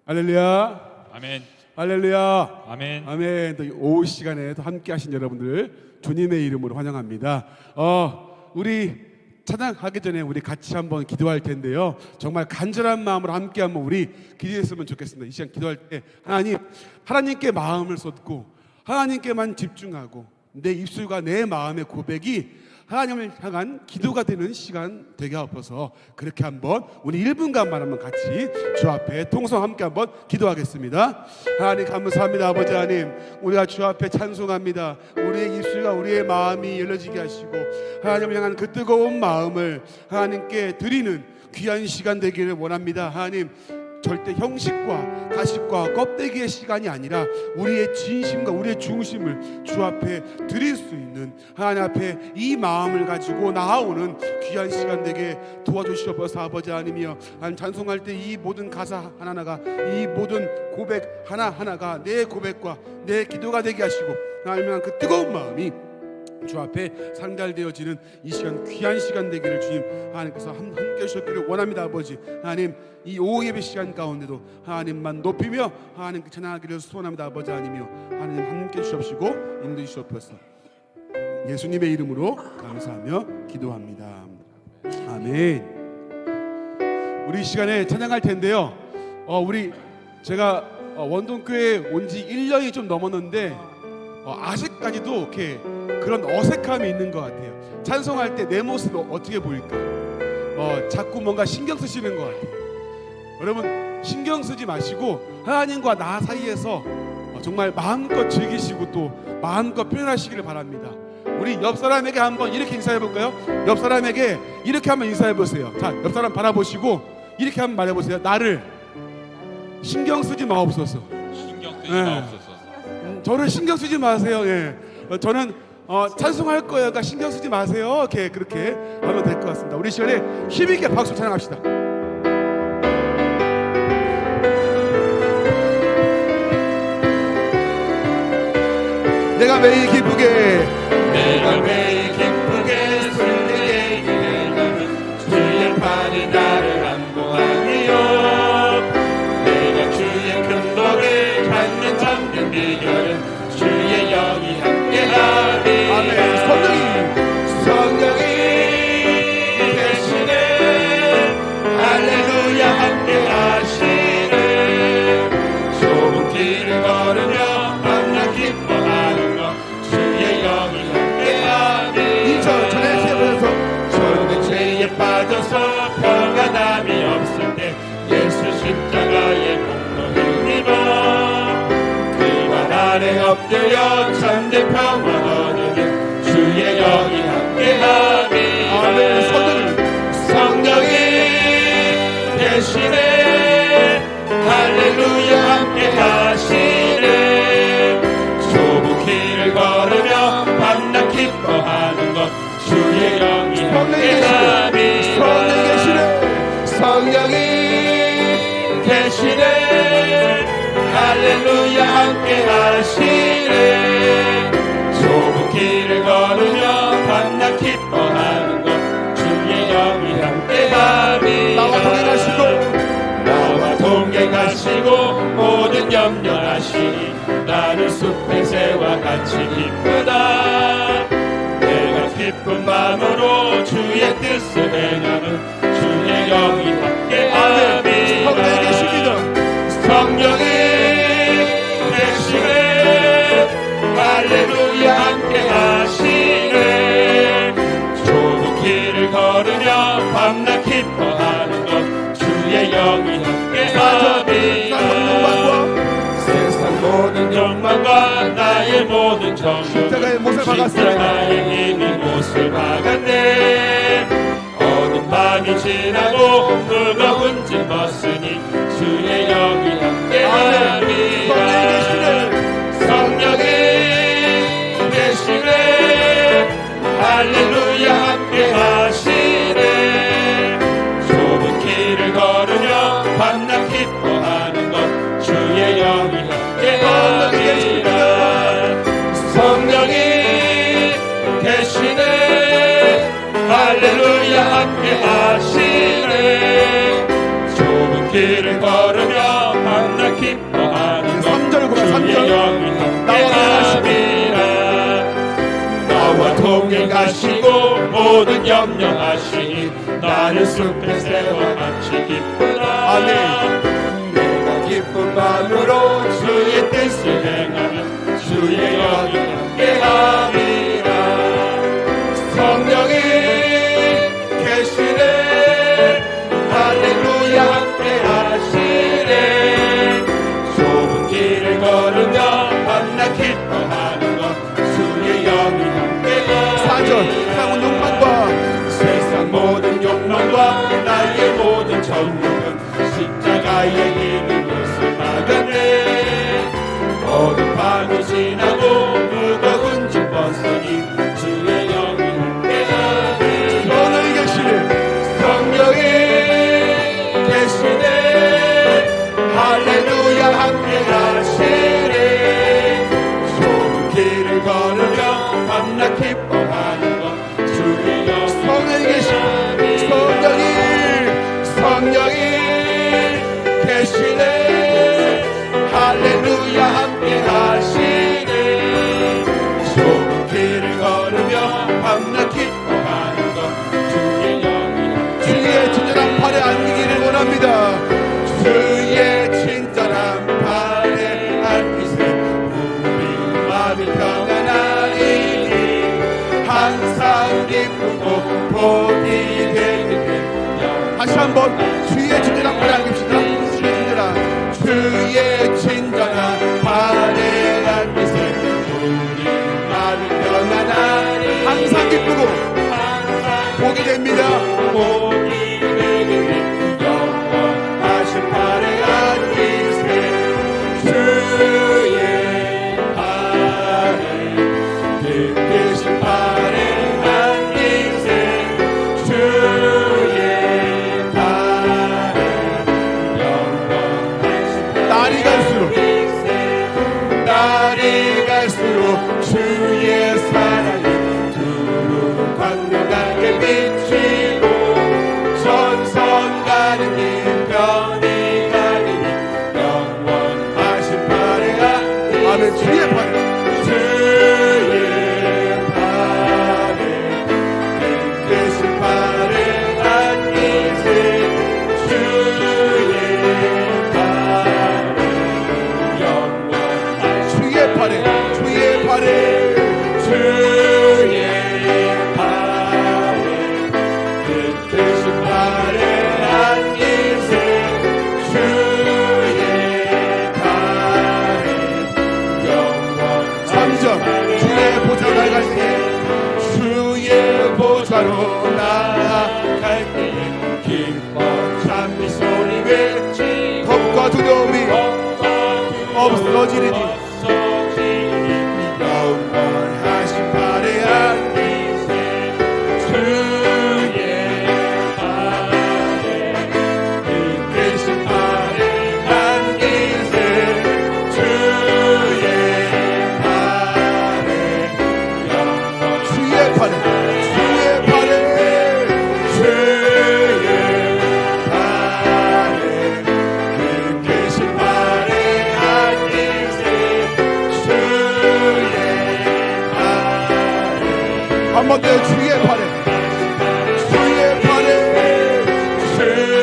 할렐루야. 아멘. 할렐루야. 아멘. 아멘. 또 오후 시간에 또 함께 하신 여러분들 주님의 이름으로 환영합니다. 우리 찬양하기 전에 우리 같이 한번 기도할 텐데요. 정말 간절한 마음으로 함께 한번 우리 기도했으면 좋겠습니다. 이 시간 기도할 때 하나님께 마음을 쏟고 하나님께만 집중하고 내 입술과 내 마음의 고백이 하나님을 향한 기도가 되는 시간 되게 하옵소서. 그렇게 한번 우리 1분간만 한번 같이 주 앞에 통성 함께 한번 기도하겠습니다. 하나님 감사합니다. 아버지 하나님, 우리가 주 앞에 찬송합니다. 우리의 입술과 우리의 마음이 열려지게 하시고 하나님을 향한 그 뜨거운 마음을 하나님께 드리는 귀한 시간 되기를 원합니다. 하나님, 절대 형식과 가식과 껍데기의 시간이 아니라 우리의 진심과 우리의 중심을 주 앞에 드릴 수 있는, 하나님 앞에 이 마음을 가지고 나아오는 귀한 시간 되게 도와주시옵소서. 아버지 하나님이여, 하나님 찬송할 때 이 모든 가사 하나하나가, 이 모든 고백 하나하나가 내 고백과 내 기도가 되게 하시고 하나님의 그 뜨거운 마음이 주 앞에 상달되어지는 이 시간, 귀한 시간 되기를 주님 하나님께서 함께 해주셨기를 원합니다. 아버지 하나님, 이 오후 예배 시간 가운데도 하나님만 높이며 하나님께 찬양하기를 소원합니다. 아버지 하나님이여, 하나님 함께 해주시옵시고 인도해 주시옵소서. 예수님의 이름으로 감사하며 기도합니다. 아멘. 우리 이 시간에 찬양할 텐데요. 제가 원동교회 온 지 1년이 좀 넘었는데 아직까지도 이렇게 그런 어색함이 있는 것 같아요. 찬송할 때 내 모습이 어떻게 보일까? 자꾸 뭔가 신경 쓰시는 것 같아요. 여러분, 신경 쓰지 마시고 하나님과 나 사이에서 정말 마음껏 즐기시고 또 마음껏 표현하시기를 바랍니다. 우리 옆 사람에게 한번 이렇게 인사해 볼까요? 옆 사람에게 이렇게 한번 인사해 보세요. 자, 옆 사람 바라보시고 이렇게 한번 말해 보세요. 나를 신경 쓰지 마옵소서. 신경 쓰지 마옵소서. 저를 신경 쓰지 마세요. 예. 저는 찬송할 거예요. 그러니까 신경 쓰지 마세요. 그렇게 하면 될 것 같습니다. 우리 시간에 힘있게 박수 찬양합시다. 내가 매일 기쁘게 술래에게 가면 주의 팔이 나를 안보하니요. 내가 주의 큰 복을 찾는 참된 비결은 주의 영이 함께하니. 아멘. 성령이 계시네. 할렐루야 함께하시네. 좁은 길을 걸으며 밤낮 기뻐하는 것 주의 영이 함께하니. 전에 세워서 저는 죄에 빠져서 평안함이 없을 때 예수 십자가의 공로 힘입어 그만 아래 엎드려 참된 평안 얻으면 주의 영이 함께하니. 아멘. 성령이 계시네. 할렐루야 함께하시네. 좁은 길을 걸으며 밤낮 기뻐하는 것 주의 영이 함께하니. 성령이 계시네. 할렐루야 함께하시네. 좁은 길을 걸으며 밤낮 기뻐하는 것 주의 영이 함께하니. 나와 동행하시고 모든 염려하시니 나는 숲의 새와 같이 기쁘다. 내가 기쁜 마음으로 주의 뜻을 행하는 주의 영이 함께하니. 성령이 계시네. 할렐루야 함께하시네. 좁은 길을 걸으며 밤낮 기뻐하는 것 주의 영이 함께하니. 세상 모든 욕망과 나의 모든 정욕 십자가의 못을 박았으니 십자가의 힘이 못을 박았네. 어두운 밤이 지나고 무거운 짐 벗으니 주의 영이 함께하니. 성령이 계시네. 할렐루야 함께하시네. 좁은 길을 걸으며 밤낮 기뻐하는 것 주의 영이 함께하니라. 성령이 계시네. 할렐루야 함께하시네. 좁은 길을 걸으며 밤낮 하시고 모든 염려하시니 나를 숲에 세워 마치 기쁘다. 아멘. 내가 기쁜 마음으로 주의 뜻을 행하면 주의 영이 함께하리라. 성령이 계시네 할렐루야 함께하시네. 좁은 길을 걸으며 밤낮 기뻐하는 것 주의 영이 함께하리라. 4절 세상은 욕망과 세상 모든 욕망과 나의 모든 정욕은 십자가의 힘이 못을 막았네. 어둠 밤이 지나고 무거운 짐 벗으니 주의 영이 함께하네. 성령이 계시네. 성령이 계시네 할렐루야 함께하시네. 좁은 길을 걸으며 밤낮 기뻐하는 것 주의 영. 성령이 계시네. 성령이 계시네 할렐루야 함께하시네. 좁은 길을 걸으며 밤낮 기뻐하는 것 주의 영이 주의 친절한 팔에 안기기를 원합니다. 주의 친절한 팔에 안기세 우리 마음이 평안하리니 항상 기쁘고 복이 되리니. 다시 한번 주의 친절한 팔에 안깁시다. 주의 친절한 팔에 안기세 우리 마음이 평안하니 항상 기쁘고 복이 됩니다. 복이 되리니 영원하신 팔에 안기세. 주의 팔에 깊으신 팔에 안기세. 주의 팔에 영원하신 날이 갈수록 날이 갈수록 주의 사랑이 두루 광명하게 비치고 전선 가는 길 편히 가리니 영원하신 팔에 안기세. 아멘. 주의 팔에 주의 팔에 깊으신 팔에 안기세. 주의 팔에 영원하신 주의 팔에 주의 팔에 주의 팔에 깊으신 팔에 안기세. 주의 팔에 영원하신 3절 주의 보좌로 나아갈 때 주의 보좌로 나아갈 때에 기뻐 찬미 소리 외치 겁과 두려움이 없어지리니 영원하신 팔에 안기세. 주의 팔에 깊으신 팔에 안기세. 주의 팔에 영원하신 주의 팔에 주의 팔에 주의 팔에 깊으신 팔에 안기세. 주의 팔에 한 번 더 주의 팔에 주의 팔에 주의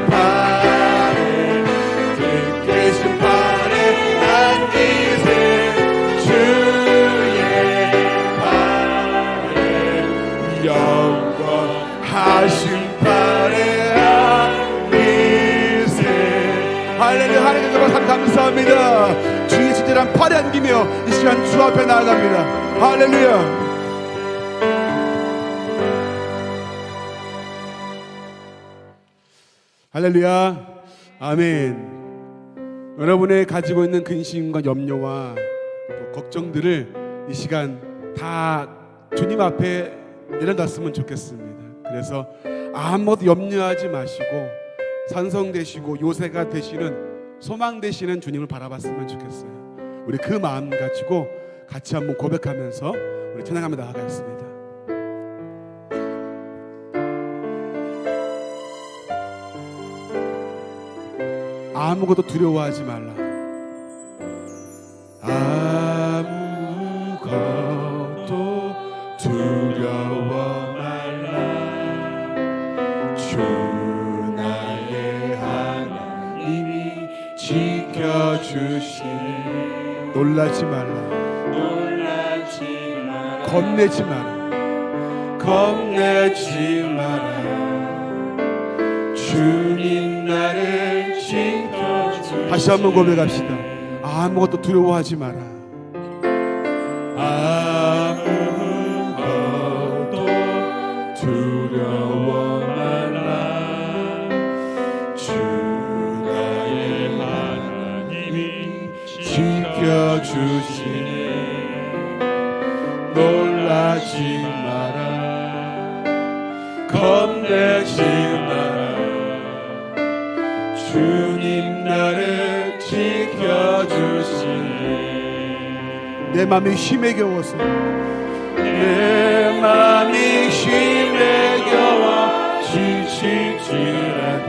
팔에 깊으신 팔에 안기세. 주의 팔에 영원하신 팔에 안기세. 할렐루야. 하나님 참 감사합니다. 주의 친절한 팔에 안기며 이 시간 주 앞에 나아갑니다. 할렐루야. 할렐루야. 아멘. 여러분의 가지고 있는 근심과 염려와 또 걱정들을 이 시간 다 주님 앞에 내려놨으면 좋겠습니다. 그래서 아무것도 염려하지 마시고 산성되시고 요새가 되시는 소망 되시는 주님을 바라봤으면 좋겠어요. 우리 그 마음 가지고 같이 한번 고백하면서 우리 찬양하며 나아가겠습니다. 아무것도 두려워하지 말라. 아무것도 놀라지 말라. 놀라지 마라. 겁내지 마라. 겁내지 마라. 주님 나를 지켜주시네. 다시 한번 고백합시다. 아무것도 두려워하지 마라. 아무것도 두려워 말라. 주 나의 하나님이 지켜주시네. 놀라지 마라. 겁내지 마라. 주님 나를 지켜주시네. 내 맘이 힘에 겨워서 내 맘이 힘에 겨워 지칠지라도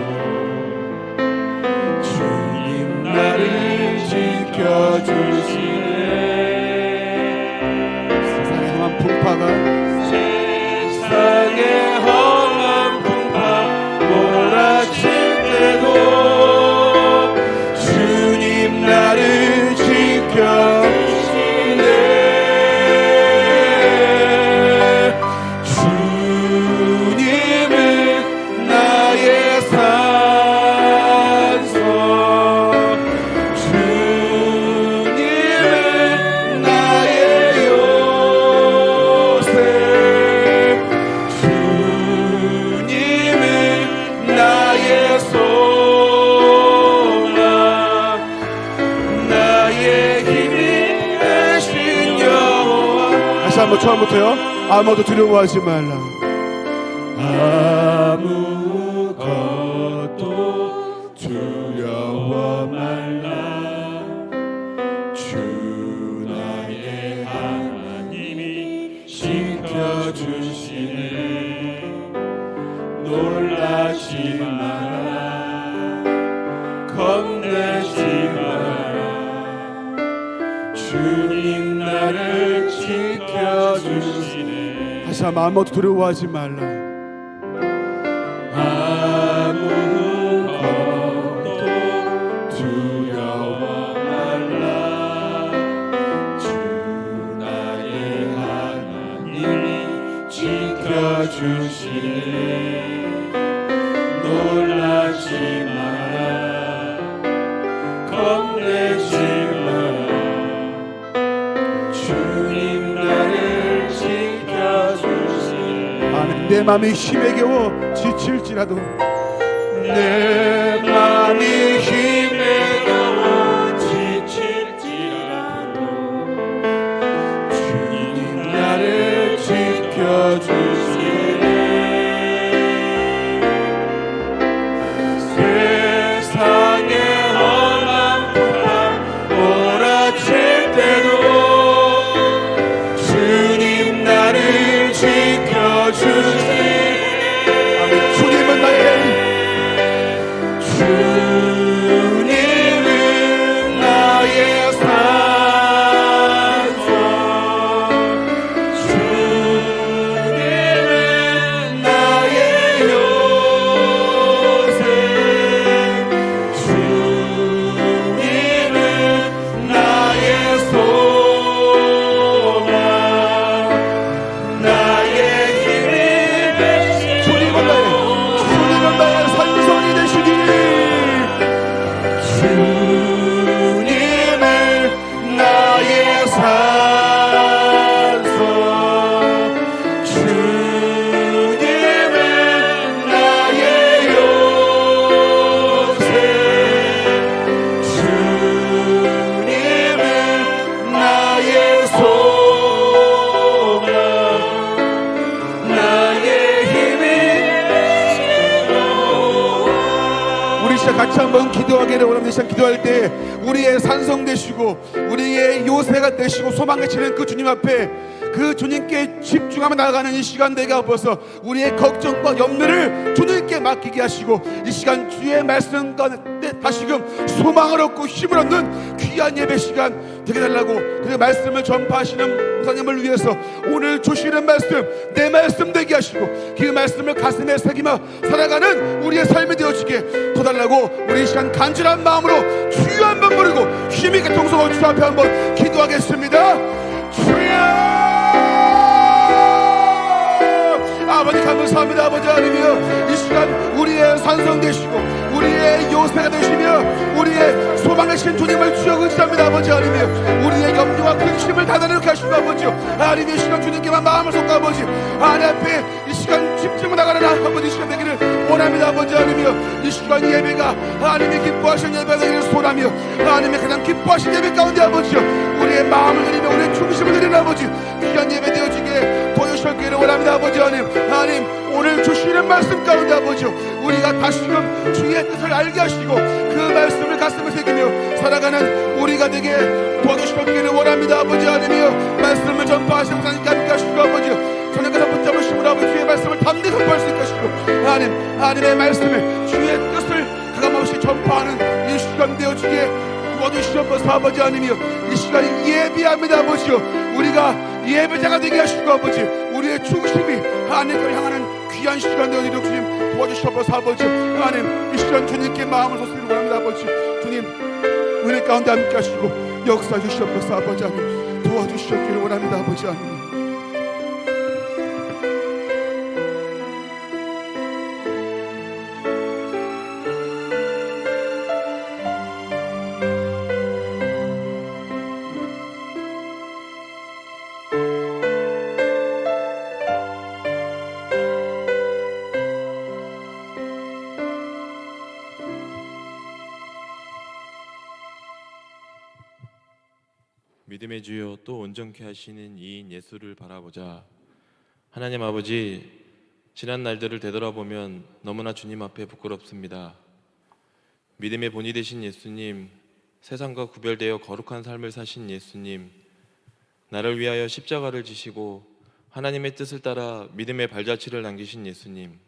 주님 나를 지켜주시네. 세상의 험한 풍파가 세상의 험한 풍파 몰아칠 때도 주님 나를 지켜주시네. 주님은 나의 산소, 주님은 나의 요새, 주님은 나의 소망, 나의 힘이 되신 여호와. 다시 한번 처음부터요. 아무것도 두려워하지 말라. 아무것도 두려워 말라. 주 나의 하나님이 지켜주시네. 놀라지 마라. 겁내지 마라. 주님 나를 지켜주시네. 다시 한번 아무것도 두려워하지 말라. 아무것도 두려워 말라. 주 나의 하나님이 지켜주시네. 놀라지 마라. 겁내지 마라. 주님 나를 지켜주시네. 아멘. 내 맘이 힘에 겨워 지칠지라도 내 맘이 힘에 겨워 지칠지라도 주님 나를 지켜주시네. 세상의 험한 풍파 몰아칠 때도 주님 나를 지켜주시네. 아멘. 주님은 나의 주님은 나의 산소, 주님은 나의 요새, 주님은 나의 소망, 나의 힘이 되신 주님은 나의 산성이 되시니 주님은 나의 산소, 주님은 나의 요새, 주님은 나의 소망, 나의 힘이 되신 여호와. 우리 시작 같이 한번 기도하기를 원합니다. 시작 기도할 때 우리의 산성 되시고 우리의 요새가 되시고 소망 되시는 그 주님 앞에 그 주님께 집중하며 나아가는 이 시간 되게 하옵소서. 우리의 걱정과 염려를 주님께 맡기게 하시고 이 시간 주의 말씀 가운데 가운데 다시금 소망을 얻고 힘을 얻는 귀한 예배 시간 되게 달라고, 그 말씀을 전파하시는 목사님을 위해서 오늘 주시는 말씀, 내 말씀 되게 하시고 그 말씀을 가슴에 새기며 살아가는 우리의 삶이 되어지게 도달라고, 우리 이 시간 간절한 마음으로 주여 한번 부르고 힘있게 동성을 주 앞에 한번 기도하겠습니다. 주여! 아버지 감사합니다. 아버지 하나님이여, 이 시간 우리의 산성 되시고 우리의 요새가 되시며 우리의 소망 되신 주님을 주여 의지합니다. 아버지 하나님이여, 우리의 염려와 근심을 다 내려놓게 하시고 아버지 하나님의 시간 주님께만 마음을 쏟고 아버지 하나님 앞에 이 시간 집중을 나가라 아버지 시간 되기를 원합니다. 아버지 하나님이여, 이 시간 예배가 하나님이 기뻐하시는 예배가 되기를 소원하며 하나님의 가장 기뻐하신 예배 가운데 아버지여, 우리의 마음을 드리며 우리의 중심을 드리는 아버지 귀한 예배 되어지게 도와주시기를 원합니다. 아버지 하나님 오늘 주시는 말씀 가운데 아버지 우리가 다시금 주의 뜻을 알게 하시고 그 말씀을 가슴에 새기며 살아가는 우리가 되게 도와주시기를 원합니다. 아버지 하나님이여, 말씀을 전파하시고 하나님께 함께 하시고 아버지 저녁에서 붙잡으시므로 아버지 주의 말씀을 담대 선포할 수 있게 하시고 하나님의 말씀을 주의 뜻을 가감없이 전파하는 이 시간 되어지게 도와주시옵소서. 아버지 하나님이여, 이 시간이 예비합니다. 아버지여, 우리가 예배자가 되게 하시고 아버지 우리의 중심이 하나님을 향하는 귀한 시간 되어지도록 주님 도와주시옵소서. 아버지 하나님, 이 시간 주님께 마음을 쏟기를 원합니다. 아버지 주님 은혜 가운데 함께 하시고 역사해 주시옵소서. 아버지 하나님 도와주시옵기를 원합니다. 아버지 하나님. 믿음의 주여, 또 온전케 하시는 이인 예수를 바라보자. 하나님 아버지, 지난 날들을 되돌아보면 너무나 주님 앞에 부끄럽습니다. 믿음의 본이 되신 예수님, 세상과 구별되어 거룩한 삶을 사신 예수님, 나를 위하여 십자가를 지시고 하나님의 뜻을 따라 믿음의 발자취를 남기신 예수님,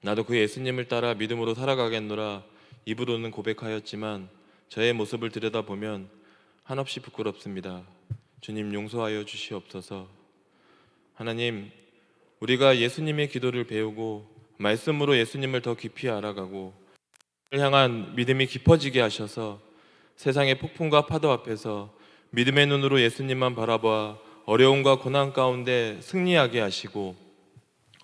나도 그 예수님을 따라 믿음으로 살아가겠노라 입으로는 고백하였지만 저의 모습을 들여다보면 한없이 부끄럽습니다. 주님 용서하여 주시옵소서. 하나님, 우리가 예수님의 기도를 배우고 말씀으로 예수님을 더 깊이 알아가고 를 향한 믿음이 깊어지게 하셔서 세상의 폭풍과 파도 앞에서 믿음의 눈으로 예수님만 바라봐 어려움과 고난 가운데 승리하게 하시고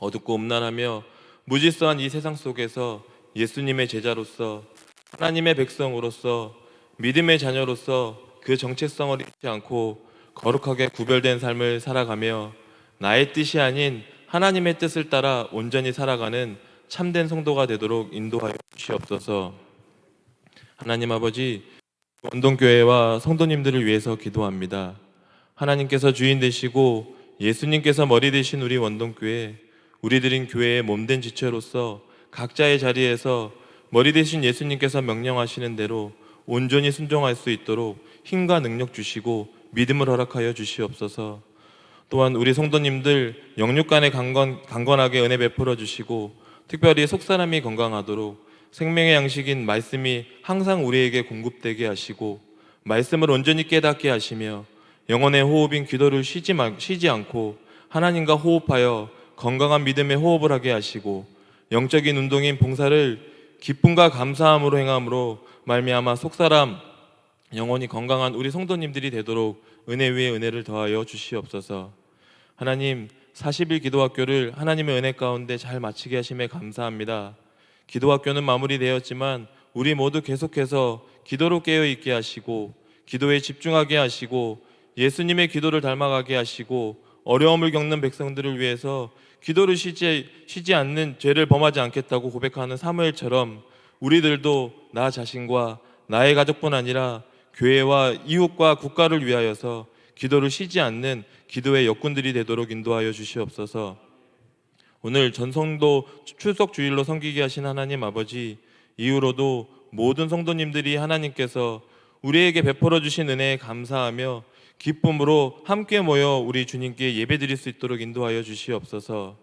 어둡고 음란하며 무질서한 이 세상 속에서 예수님의 제자로서 하나님의 백성으로서 믿음의 자녀로서 그 정체성을 잃지 않고 거룩하게 구별된 삶을 살아가며 나의 뜻이 아닌 하나님의 뜻을 따라 온전히 살아가는 참된 성도가 되도록 인도하여 주시옵소서. 하나님 아버지, 원동교회와 성도님들을 위해서 기도합니다. 하나님께서 주인 되시고 예수님께서 머리 되신 우리 원동교회, 우리들인 교회의 몸된 지체로서 각자의 자리에서 머리 되신 예수님께서 명령하시는 대로 온전히 순종할 수 있도록 힘과 능력 주시고 믿음을 허락하여 주시옵소서. 또한 우리 성도님들 영육 간에 강건하게 은혜 베풀어 주시고 특별히 속사람이 건강하도록 생명의 양식인 말씀이 항상 우리에게 공급되게 하시고 말씀을 온전히 깨닫게 하시며 영혼의 호흡인 기도를 쉬지 않고 하나님과 호흡하여 건강한 믿음의 호흡을 하게 하시고 영적인 운동인 봉사를 기쁨과 감사함으로 행함으로 말미암아 속사람 영혼이 건강한 우리 성도님들이 되도록 은혜 위에 은혜를 더하여 주시옵소서. 하나님, 40일 기도학교를 하나님의 은혜 가운데 잘 마치게 하심에 감사합니다. 기도학교는 마무리되었지만 우리 모두 계속해서 기도로 깨어있게 하시고 기도에 집중하게 하시고 예수님의 기도를 닮아가게 하시고 어려움을 겪는 백성들을 위해서 기도를 쉬지 않는 죄를 범하지 않겠다고 고백하는 사무엘처럼 우리들도 나 자신과 나의 가족뿐 아니라 교회와 이웃과 국가를 위하여서 기도를 쉬지 않는 기도의 역군들이 되도록 인도하여 주시옵소서. 오늘 전성도 출석 주일로 섬기게 하신 하나님 아버지, 이후로도 모든 성도님들이 하나님께서 우리에게 베풀어 주신 은혜에 감사하며 기쁨으로 함께 모여 우리 주님께 예배드릴 수 있도록 인도하여 주시옵소서.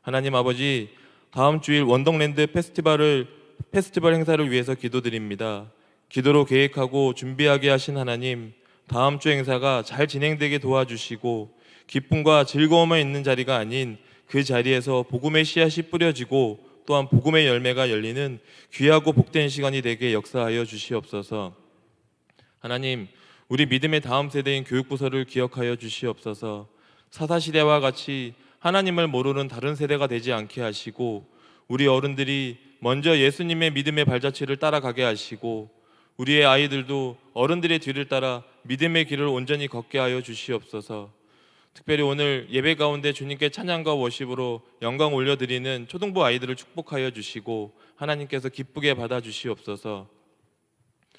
하나님 아버지, 다음 주일 원동랜드 페스티벌을 페스티벌 행사를 위해서 기도드립니다. 기도로 계획하고 준비하게 하신 하나님, 다음 주 행사가 잘 진행되게 도와주시고 기쁨과 즐거움만 있는 자리가 아닌 그 자리에서 복음의 씨앗이 뿌려지고 또한 복음의 열매가 열리는 귀하고 복된 시간이 되게 역사하여 주시옵소서. 하나님, 우리 믿음의 다음 세대인 교육부서를 기억하여 주시옵소서. 사사시대와 같이 하나님을 모르는 다른 세대가 되지 않게 하시고 우리 어른들이 먼저 예수님의 믿음의 발자취를 따라가게 하시고 우리의 아이들도 어른들의 뒤를 따라 믿음의 길을 온전히 걷게 하여 주시옵소서. 특별히 오늘 예배 가운데 주님께 찬양과 워십으로 영광 올려드리는 초등부 아이들을 축복하여 주시고 하나님께서 기쁘게 받아주시옵소서.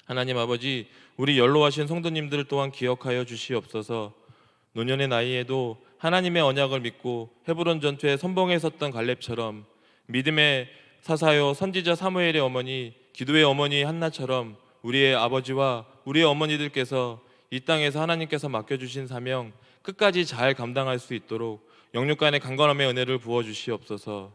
하나님 아버지, 우리 연로하신 성도님들 또한 기억하여 주시옵소서. 노년의 나이에도 하나님의 언약을 믿고 헤브론 전투에 선봉에 섰던 갈렙처럼 믿음의 사사요 선지자 사무엘의 어머니, 기도의 어머니 한나처럼 우리의 아버지와 우리의 어머니들께서 이 땅에서 하나님께서 맡겨주신 사명 끝까지 잘 감당할 수 있도록 영육간의 강건함의 은혜를 부어주시옵소서.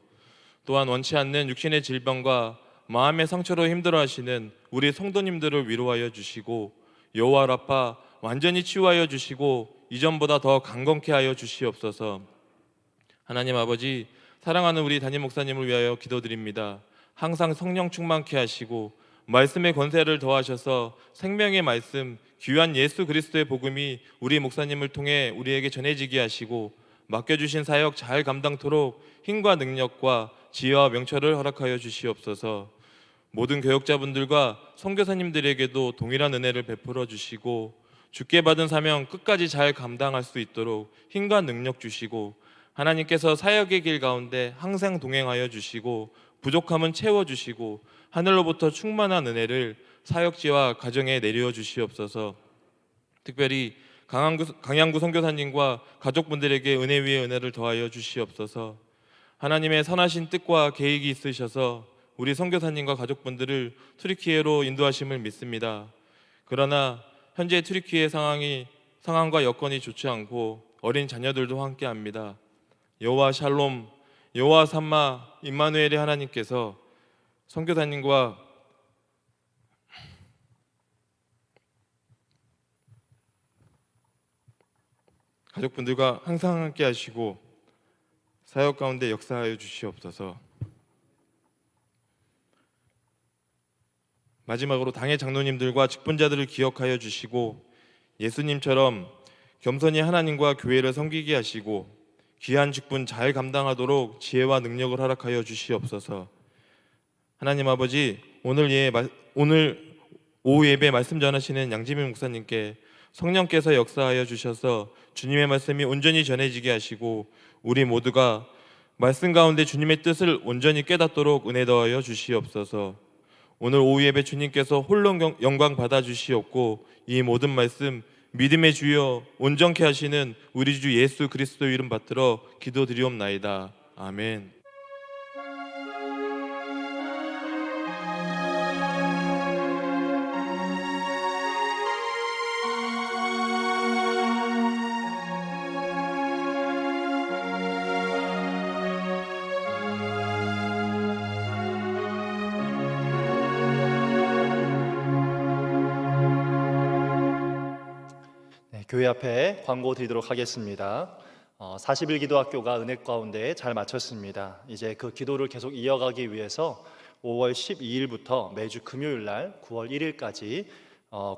또한 원치 않는 육신의 질병과 마음의 상처로 힘들어하시는 우리 성도님들을 위로하여 주시고 여호와 라파 완전히 치유하여 주시고 이전보다 더 강건케 하여 주시옵소서. 하나님 아버지, 사랑하는 우리 담임 목사님을 위하여 기도드립니다. 항상 성령 충만케 하시고 말씀의 권세를 더하셔서 생명의 말씀, 귀한 예수 그리스도의 복음이 우리 목사님을 통해 우리에게 전해지게 하시고 맡겨주신 사역 잘 감당토록 힘과 능력과 지혜와 명철을 허락하여 주시옵소서. 모든 교역자분들과 선교사님들에게도 동일한 은혜를 베풀어 주시고 주께 받은 사명 끝까지 잘 감당할 수 있도록 힘과 능력 주시고 하나님께서 사역의 길 가운데 항상 동행하여 주시고 부족함은 채워주시고 하늘로부터 충만한 은혜를 사역지와 가정에 내려 주시옵소서. 특별히 강양구 선교사님과 가족분들에게 은혜 위에 은혜를 더하여 주시옵소서. 하나님의 선하신 뜻과 계획이 있으셔서 우리 선교사님과 가족분들을 튀르키예로 인도하심을 믿습니다. 그러나 현재 튀르키예 상황과 여건이 좋지 않고 어린 자녀들도 함께합니다. 여호와 샬롬, 여호와 삼마 임마누엘의 하나님께서 선교사님과 가족분들과 항상 함께 하시고 사역 가운데 역사하여 주시옵소서. 마지막으로 당의 장로님들과 직분자들을 기억하여 주시고 예수님처럼 겸손히 하나님과 교회를 섬기게 하시고 귀한 직분 잘 감당하도록 지혜와 능력을 허락하여 주시옵소서. 하나님 아버지, 오늘 오후 예배 말씀 전하시는 양지민 목사님께 성령께서 역사하여 주셔서 주님의 말씀이 온전히 전해지게 하시고 우리 모두가 말씀 가운데 주님의 뜻을 온전히 깨닫도록 은혜 더하여 주시옵소서. 오늘 오후 예배 주님께서 홀로 영광 받아 주시옵고 이 모든 말씀 믿음의 주여 온전케 하시는 우리 주 예수 그리스도 이름 받들어 기도드리옵나이다. 아멘. 교회 앞에 광고 드리도록 하겠습니다. 40일 기도학교가 은혜 가운데 잘 마쳤습니다. 이제 그 기도를 계속 이어가기 위해서 5월 12일부터 매주 금요일 날 9월 1일까지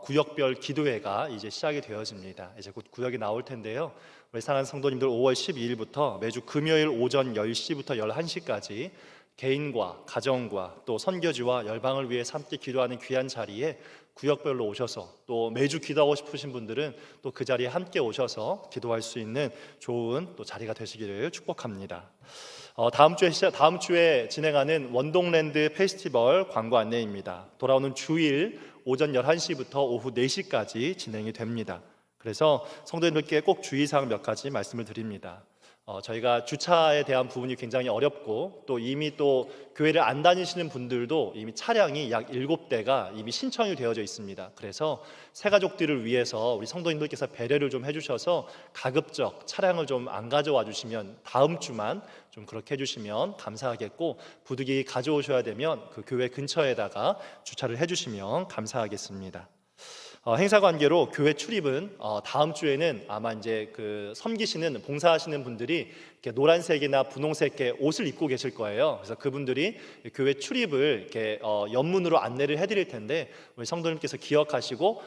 구역별 기도회가 이제 시작이 되어집니다. 이제 곧 구역이 나올 텐데요. 우리 사랑하는 성도님들 5월 12일부터 매주 금요일 오전 10시부터 11시까지 개인과 가정과 또 선교지와 열방을 위해 함께 기도하는 귀한 자리에 구역별로 오셔서 또 매주 기도하고 싶으신 분들은 또 그 자리에 함께 오셔서 기도할 수 있는 좋은 또 자리가 되시기를 축복합니다. 다음 주에 진행하는 원동랜드 페스티벌 광고 안내입니다. 돌아오는 주일 오전 11시부터 오후 4시까지 진행이 됩니다. 그래서 성도님들께 꼭 주의사항 몇 가지 말씀을 드립니다. 저희가 주차에 대한 부분이 굉장히 어렵고 또 이미 또 교회를 안 다니시는 분들도 이미 차량이 약 7대가 이미 신청이 되어져 있습니다. 그래서 새가족들을 위해서 우리 성도님들께서 배려를 좀 해주셔서 가급적 차량을 좀 안 가져와 주시면 다음 주만 좀 그렇게 해주시면 감사하겠고, 부득이 가져오셔야 되면 그 교회 근처에다가 주차를 해주시면 감사하겠습니다. 행사 관계로 교회 출입은 다음 주에는 아마 이제 그 섬기시는 봉사하시는 분들이 이렇게 노란색이나 분홍색의 옷을 입고 계실 거예요. 그래서 그분들이 교회 출입을 이렇게 옆문으로 안내를 해드릴 텐데, 우리 성도님께서 기억하시고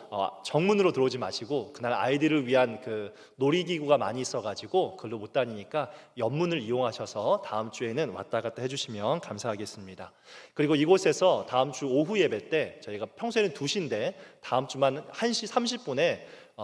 정문으로 들어오지 마시고, 그날 아이들을 위한 그 놀이기구가 많이 있어가지고 그걸로 못 다니니까 옆문을 이용하셔서 다음 주에는 왔다 갔다 해주시면 감사하겠습니다. 그리고 이곳에서 다음 주 오후 예배 때 저희가 평소에는 2시인데 다음 주만 1시 30분에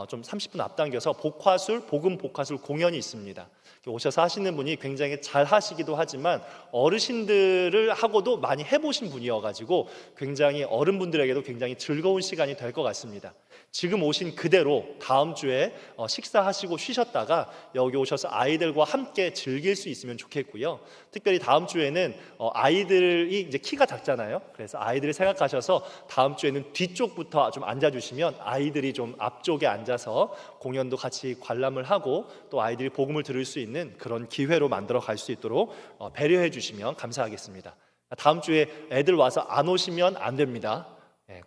좀 30분 앞당겨서 복음 복화술 공연이 있습니다. 오셔서 하시는 분이 굉장히 잘 하시기도 하지만 어르신들을 하고도 많이 해보신 분이어가지고 굉장히 어른분들에게도 굉장히 즐거운 시간이 될 것 같습니다. 지금 오신 그대로 다음 주에 식사하시고 쉬셨다가 여기 오셔서 아이들과 함께 즐길 수 있으면 좋겠고요. 특별히 다음 주에는 아이들이 이제 키가 작잖아요. 그래서 아이들을 생각하셔서 다음 주에는 뒤쪽부터 좀 앉아주시면 아이들이 좀 앞쪽에 앉아서 공연도 같이 관람을 하고 또 아이들이 복음을 들을 수 있는 그런 기회로 만들어 갈 수 있도록 배려해 주시면 감사하겠습니다. 다음 주에 애들 와서 안 오시면 안 됩니다.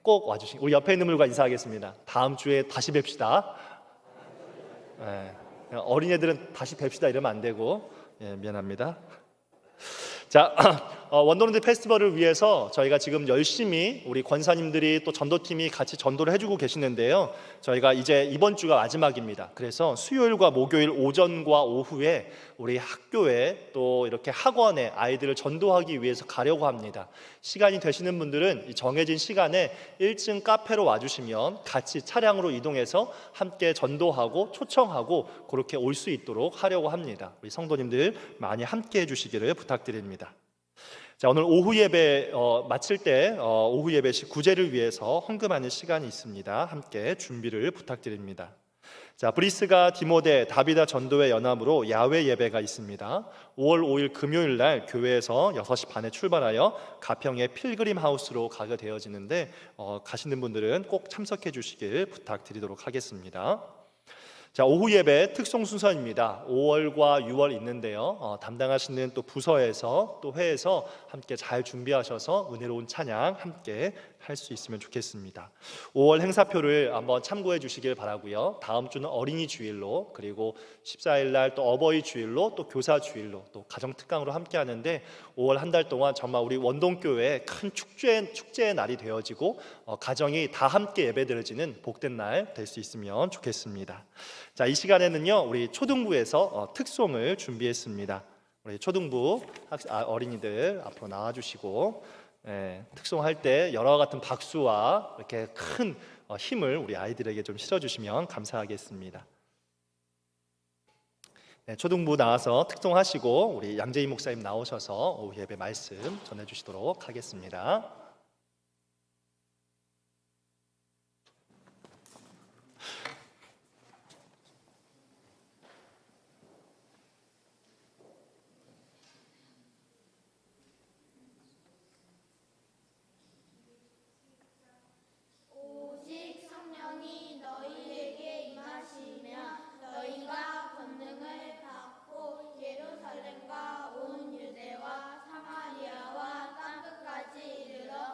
꼭 와주시고, 우리 옆에 있는 분과 인사하겠습니다. 다음 주에 다시 뵙시다. 어린애들은 다시 뵙시다 이러면 안 되고, 미안합니다. 자, 원더랜드 페스티벌을 위해서 저희가 지금 열심히 우리 권사님들이 또 전도팀이 같이 전도를 해주고 계시는데요. 저희가 이제 이번 주가 마지막입니다. 그래서 수요일과 목요일 오전과 오후에 우리 학교에 또 이렇게 학원에 아이들을 전도하기 위해서 가려고 합니다. 시간이 되시는 분들은 이 정해진 시간에 1층 카페로 와주시면 같이 차량으로 이동해서 함께 전도하고 초청하고 그렇게 올 수 있도록 하려고 합니다. 우리 성도님들 많이 함께 해주시기를 부탁드립니다. 자, 오늘 오후 예배 마칠 때 오후 예배 시 구제를 위해서 헌금하는 시간이 있습니다. 함께 준비를 부탁드립니다. 자, 브리스가 디모데 다비다 전도회 연합으로 야외 예배가 있습니다. 5월 5일 금요일 날 교회에서 6시 반에 출발하여 가평의 필그림 하우스로 가게 되어지는데 가시는 분들은 꼭 참석해 주시길 부탁드리도록 하겠습니다. 자, 오후 예배 특송 순서입니다. 5월과 6월 있는데요. 담당하시는 또 부서에서 또 회에서 함께 잘 준비하셔서 은혜로운 찬양 함께 할 수 있으면 좋겠습니다. 5월 행사표를 한번 참고해 주시길 바라고요. 다음 주는 어린이 주일로, 그리고 14일 날 또 어버이 주일로, 또 교사 주일로, 또 가정 특강으로 함께 하는데 5월 한 달 동안 정말 우리 원동교회 큰 축제의 날이 되어지고 가정이 다 함께 예배드려지는 복된 날 될 수 있으면 좋겠습니다. 자, 이 시간에는요 우리 초등부에서 특송을 준비했습니다. 우리 초등부 어린이들 앞으로 나와주시고 특송할 때 여러와 같은 박수와 이렇게 큰 힘을 우리 아이들에게 좀 실어주시면 감사하겠습니다. 초등부 나와서 특송하시고 우리 양재희 목사님 나오셔서 오후 예배 말씀 전해주시도록 하겠습니다. 예루살렘과 온 유대와 사마리아와 땅 끝까지 이르러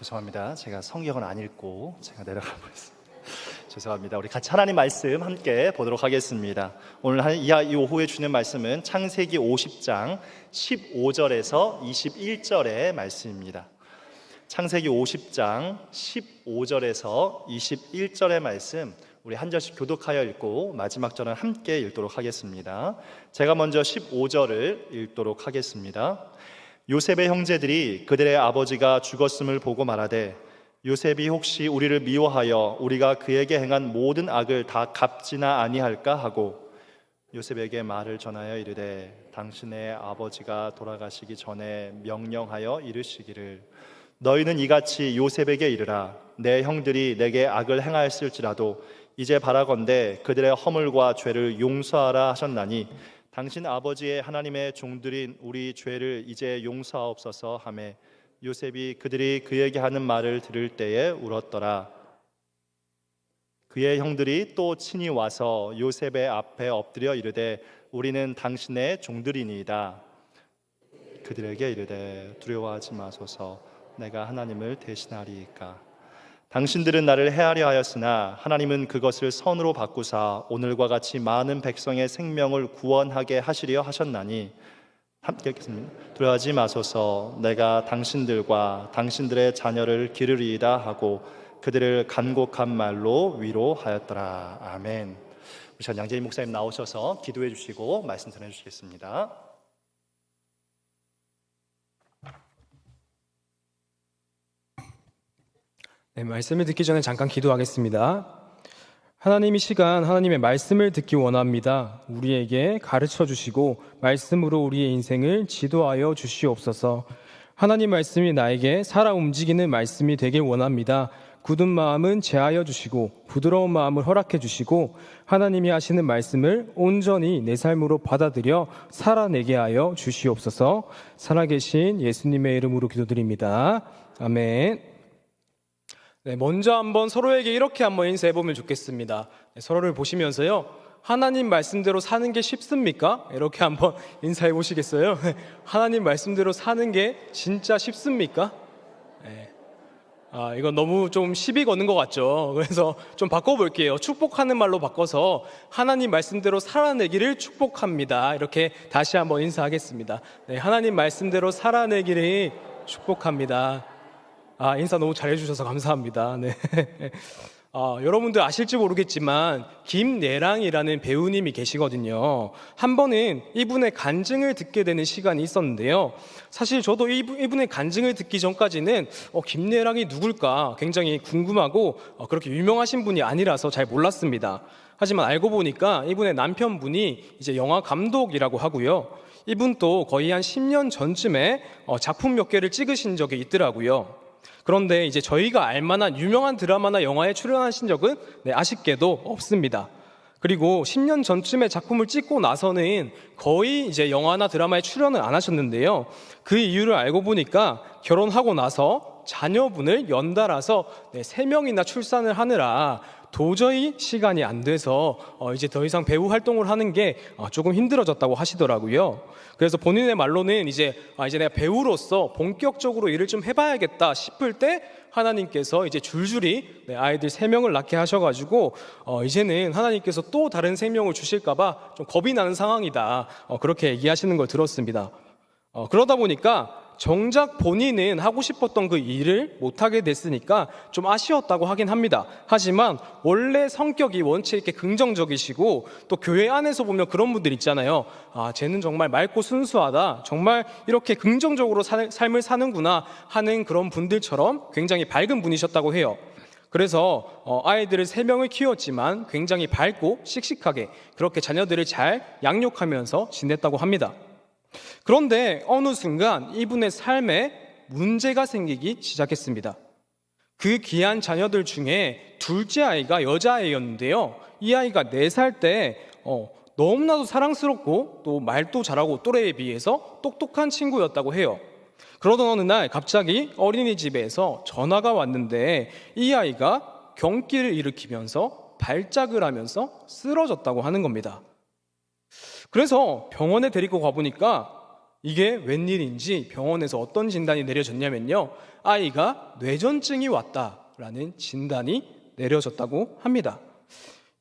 죄송합니다. 제가 성경을 안 읽고 제가 내려가 버렸습니다. 죄송합니다. 우리 같이 하나님 말씀 함께 보도록 하겠습니다. 오늘 이 오후에 주는 말씀은 창세기 50장 15절에서 21절의 말씀입니다. 창세기 50장 15절에서 21절의 말씀, 우리 한 절씩 교독하여 읽고 마지막 절은 함께 읽도록 하겠습니다. 제가 먼저 15절을 읽도록 하겠습니다. 요셉의 형제들이 그들의 아버지가 죽었음을 보고 말하되 요셉이 혹시 우리를 미워하여 우리가 그에게 행한 모든 악을 다 갚지나 아니할까 하고 요셉에게 말을 전하여 이르되 당신의 아버지가 돌아가시기 전에 명령하여 이르시기를 너희는 이같이 요셉에게 이르라 내 형들이 내게 악을 행하였을지라도 이제 바라건대 그들의 허물과 죄를 용서하라 하셨나니 당신 아버지의 하나님의 종들인 우리 죄를 이제 용서하옵소서 하매 요셉이 그들이 그에게 하는 말을 들을 때에 울었더라. 그의 형들이 또 친히 와서 요셉의 앞에 엎드려 이르되 우리는 당신의 종들이니이다. 그들에게 이르되 두려워하지 마소서 내가 하나님을 대신하리이까. 당신들은 나를 해하려 하였으나 하나님은 그것을 선으로 바꾸사 오늘과 같이 많은 백성의 생명을 구원하게 하시려 하셨나니 함께 읽겠습니다. 두려워하지 마소서 내가 당신들과 당신들의 자녀를 기르리이다 하고 그들을 간곡한 말로 위로하였더라. 아멘. 우리 전 양재희 목사님 나오셔서 기도해 주시고 말씀 전해 주시겠습니다. 네, 말씀을 듣기 전에 잠깐 기도하겠습니다. 하나님 이 시간 하나님의 말씀을 듣기 원합니다. 우리에게 가르쳐 주시고 말씀으로 우리의 인생을 지도하여 주시옵소서. 하나님 말씀이 나에게 살아 움직이는 말씀이 되길 원합니다. 굳은 마음은 제하여 주시고 부드러운 마음을 허락해 주시고 하나님이 하시는 말씀을 온전히 내 삶으로 받아들여 살아내게 하여 주시옵소서. 살아계신 예수님의 이름으로 기도드립니다. 아멘. 네, 먼저 한번 서로에게 이렇게 한번 인사해보면 좋겠습니다. 네, 서로를 보시면서요, 하나님 말씀대로 사는 게 쉽습니까? 이렇게 한번 인사해 보시겠어요? 하나님 말씀대로 사는 게 진짜 쉽습니까? 네. 이건 너무 좀 시비 거는 것 같죠? 그래서 좀 바꿔볼게요. 축복하는 말로 바꿔서 하나님 말씀대로 살아내기를 축복합니다. 이렇게 다시 한번 인사하겠습니다. 네, 하나님 말씀대로 살아내기를 축복합니다. 인사 너무 잘해주셔서 감사합니다. 네. 여러분들 아실지 모르겠지만 김내랑이라는 배우님이 계시거든요. 한 번은 이분의 간증을 듣게 되는 시간이 있었는데요. 사실 저도 이분의 간증을 듣기 전까지는 김내랑이 누굴까 굉장히 궁금하고 그렇게 유명하신 분이 아니라서 잘 몰랐습니다. 하지만 알고 보니까 이분의 남편분이 이제 영화 감독이라고 하고요. 이분도 거의 한 10년 전쯤에 작품 몇 개를 찍으신 적이 있더라고요. 그런데 이제 저희가 알만한 유명한 드라마나 영화에 출연하신 적은 아쉽게도 없습니다. 그리고 10년 전쯤에 작품을 찍고 나서는 거의 이제 영화나 드라마에 출연을 안 하셨는데요. 그 이유를 알고 보니까 결혼하고 나서 자녀분을 연달아서 3명이나 출산을 하느라 도저히 시간이 안 돼서 이제 더 이상 배우 활동을 하는 게 조금 힘들어졌다고 하시더라고요. 그래서 본인의 말로는 이제 내가 배우로서 본격적으로 일을 좀 해봐야겠다 싶을 때 하나님께서 이제 줄줄이 아이들 3명을 낳게 하셔가지고 이제는 하나님께서 또 다른 생명을 주실까봐 좀 겁이 나는 상황이다. 그렇게 얘기하시는 걸 들었습니다. 그러다 보니까 정작 본인은 하고 싶었던 그 일을 못하게 됐으니까 좀 아쉬웠다고 하긴 합니다. 하지만 원래 성격이 원체 이렇게 긍정적이시고 또 교회 안에서 보면 그런 분들 있잖아요. 쟤는 정말 맑고 순수하다. 정말 이렇게 긍정적으로 삶을 사는구나 하는 그런 분들처럼 굉장히 밝은 분이셨다고 해요. 그래서 아이들을 3명을 키웠지만 굉장히 밝고 씩씩하게 그렇게 자녀들을 잘 양육하면서 지냈다고 합니다. 그런데 어느 순간 이분의 삶에 문제가 생기기 시작했습니다. 그 귀한 자녀들 중에 둘째 아이가 여자아이였는데요. 이 아이가 4살 때 너무나도 사랑스럽고 또 말도 잘하고 또래에 비해서 똑똑한 친구였다고 해요. 그러던 어느 날 갑자기 어린이집에서 전화가 왔는데 이 아이가 경기를 일으키면서 발작을 하면서 쓰러졌다고 하는 겁니다. 그래서 병원에 데리고 가보니까 이게 웬일인지 병원에서 어떤 진단이 내려졌냐면요, 아이가 뇌전증이 왔다라는 진단이 내려졌다고 합니다.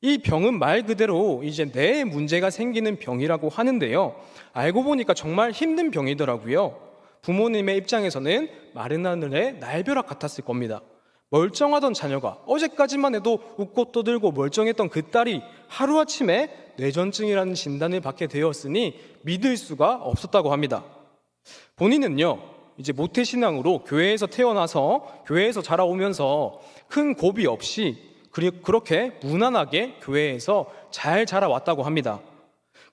이 병은 말 그대로 이제 뇌에 문제가 생기는 병이라고 하는데요, 알고 보니까 정말 힘든 병이더라고요. 부모님의 입장에서는 마른 하늘의 날벼락 같았을 겁니다. 멀쩡하던 자녀가, 어제까지만 해도 웃고 떠들고 멀쩡했던 그 딸이 하루아침에 뇌전증이라는 진단을 받게 되었으니 믿을 수가 없었다고 합니다. 본인은요, 이제 모태신앙으로 교회에서 태어나서 교회에서 자라오면서 큰 고비 없이 그렇게 무난하게 교회에서 잘 자라왔다고 합니다.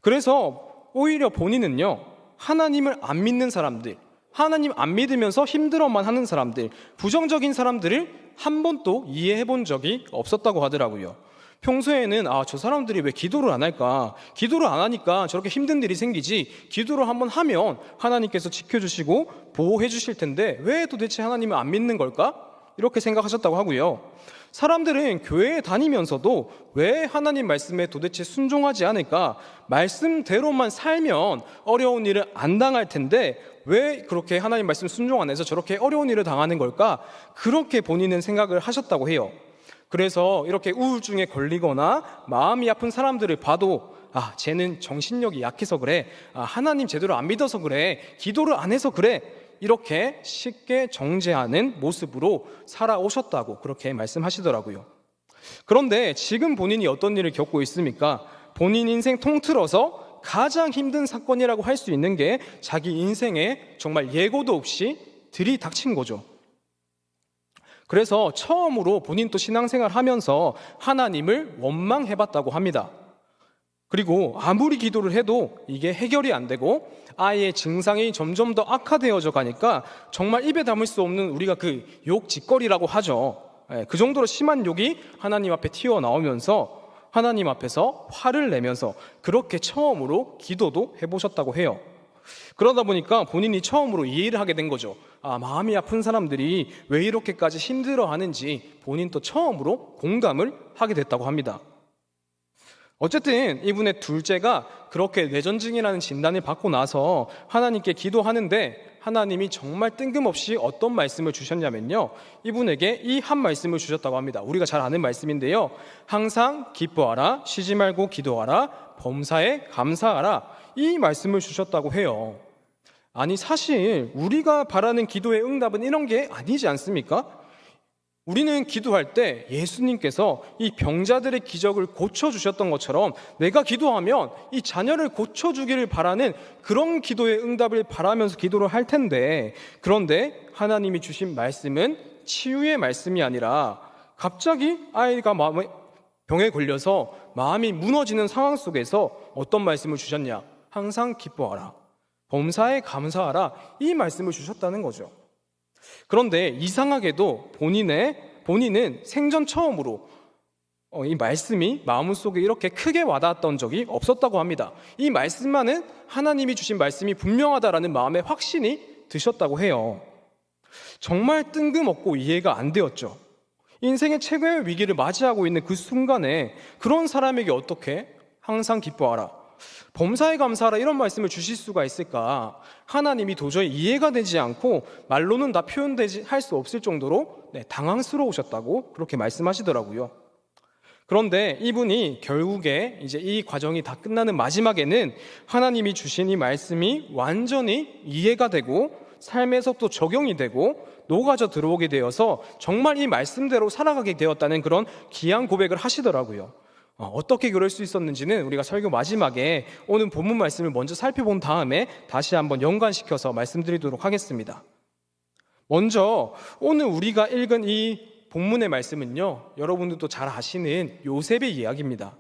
그래서 오히려 본인은요, 하나님을 안 믿는 사람들, 하나님 안 믿으면서 힘들어만 하는 사람들, 부정적인 사람들을 한 번도 이해해 본 적이 없었다고 하더라고요. 평소에는 저 사람들이 왜 기도를 안 할까? 기도를 안 하니까 저렇게 힘든 일이 생기지. 기도를 한번 하면 하나님께서 지켜주시고 보호해 주실 텐데 왜 도대체 하나님을 안 믿는 걸까? 이렇게 생각하셨다고 하고요. 사람들은 교회에 다니면서도 왜 하나님 말씀에 도대체 순종하지 않을까? 말씀대로만 살면 어려운 일을 안 당할 텐데 왜 그렇게 하나님 말씀 순종 안 해서 저렇게 어려운 일을 당하는 걸까? 그렇게 본인은 생각을 하셨다고 해요. 그래서 이렇게 우울증에 걸리거나 마음이 아픈 사람들을 봐도 쟤는 정신력이 약해서 그래, 하나님 제대로 안 믿어서 그래, 기도를 안 해서 그래, 이렇게 쉽게 정죄하는 모습으로 살아오셨다고 그렇게 말씀하시더라고요. 그런데 지금 본인이 어떤 일을 겪고 있습니까? 본인 인생 통틀어서 가장 힘든 사건이라고 할 수 있는 게 자기 인생에 정말 예고도 없이 들이닥친 거죠. 그래서 처음으로 본인도 신앙생활 하면서 하나님을 원망해봤다고 합니다. 그리고 아무리 기도를 해도 이게 해결이 안 되고 아이의 증상이 점점 더 악화되어져 가니까 정말 입에 담을 수 없는, 우리가 그 욕 짓거리라고 하죠. 그 정도로 심한 욕이 하나님 앞에 튀어나오면서 하나님 앞에서 화를 내면서 그렇게 처음으로 기도도 해보셨다고 해요. 그러다 보니까 본인이 처음으로 이해를 하게 된 거죠. 마음이 아픈 사람들이 왜 이렇게까지 힘들어하는지 본인도 처음으로 공감을 하게 됐다고 합니다. 어쨌든 이분의 둘째가 그렇게 뇌전증이라는 진단을 받고 나서 하나님께 기도하는데 하나님이 정말 뜬금없이 어떤 말씀을 주셨냐면요, 이분에게 이 한 말씀을 주셨다고 합니다. 우리가 잘 아는 말씀인데요, 항상 기뻐하라, 쉬지 말고 기도하라, 범사에 감사하라, 이 말씀을 주셨다고 해요. 아니, 사실 우리가 바라는 기도의 응답은 이런 게 아니지 않습니까? 우리는 기도할 때 예수님께서 이 병자들의 기적을 고쳐주셨던 것처럼 내가 기도하면 이 자녀를 고쳐주기를 바라는 그런 기도의 응답을 바라면서 기도를 할 텐데, 그런데 하나님이 주신 말씀은 치유의 말씀이 아니라 갑자기 아이가 병에 걸려서 마음이 무너지는 상황 속에서 어떤 말씀을 주셨냐? 항상 기뻐하라, 범사에 감사하라, 이 말씀을 주셨다는 거죠. 그런데 이상하게도 본인은 생전 처음으로 이 말씀이 마음속에 이렇게 크게 와닿았던 적이 없었다고 합니다. 이 말씀만은 하나님이 주신 말씀이 분명하다라는 마음에 확신이 드셨다고 해요. 정말 뜬금없고 이해가 안 되었죠. 인생의 최고의 위기를 맞이하고 있는 그 순간에 그런 사람에게 어떻게 항상 기뻐하라, 범사에 감사하라, 이런 말씀을 주실 수가 있을까? 하나님이 도저히 이해가 되지 않고 말로는 다 표현되지 할 수 없을 정도로 당황스러우셨다고 그렇게 말씀하시더라고요. 그런데 이분이 결국에 이제 이 과정이 다 끝나는 마지막에는 하나님이 주신 이 말씀이 완전히 이해가 되고 삶에서 또 적용이 되고 녹아져 들어오게 되어서 정말 이 말씀대로 살아가게 되었다는 그런 귀한 고백을 하시더라고요. 어떻게 그럴 수 있었는지는 우리가 설교 마지막에 오늘 본문 말씀을 먼저 살펴본 다음에 다시 한번 연관시켜서 말씀드리도록 하겠습니다. 먼저 오늘 우리가 읽은 이 본문의 말씀은요, 여러분들도 잘 아시는 요셉의 이야기입니다.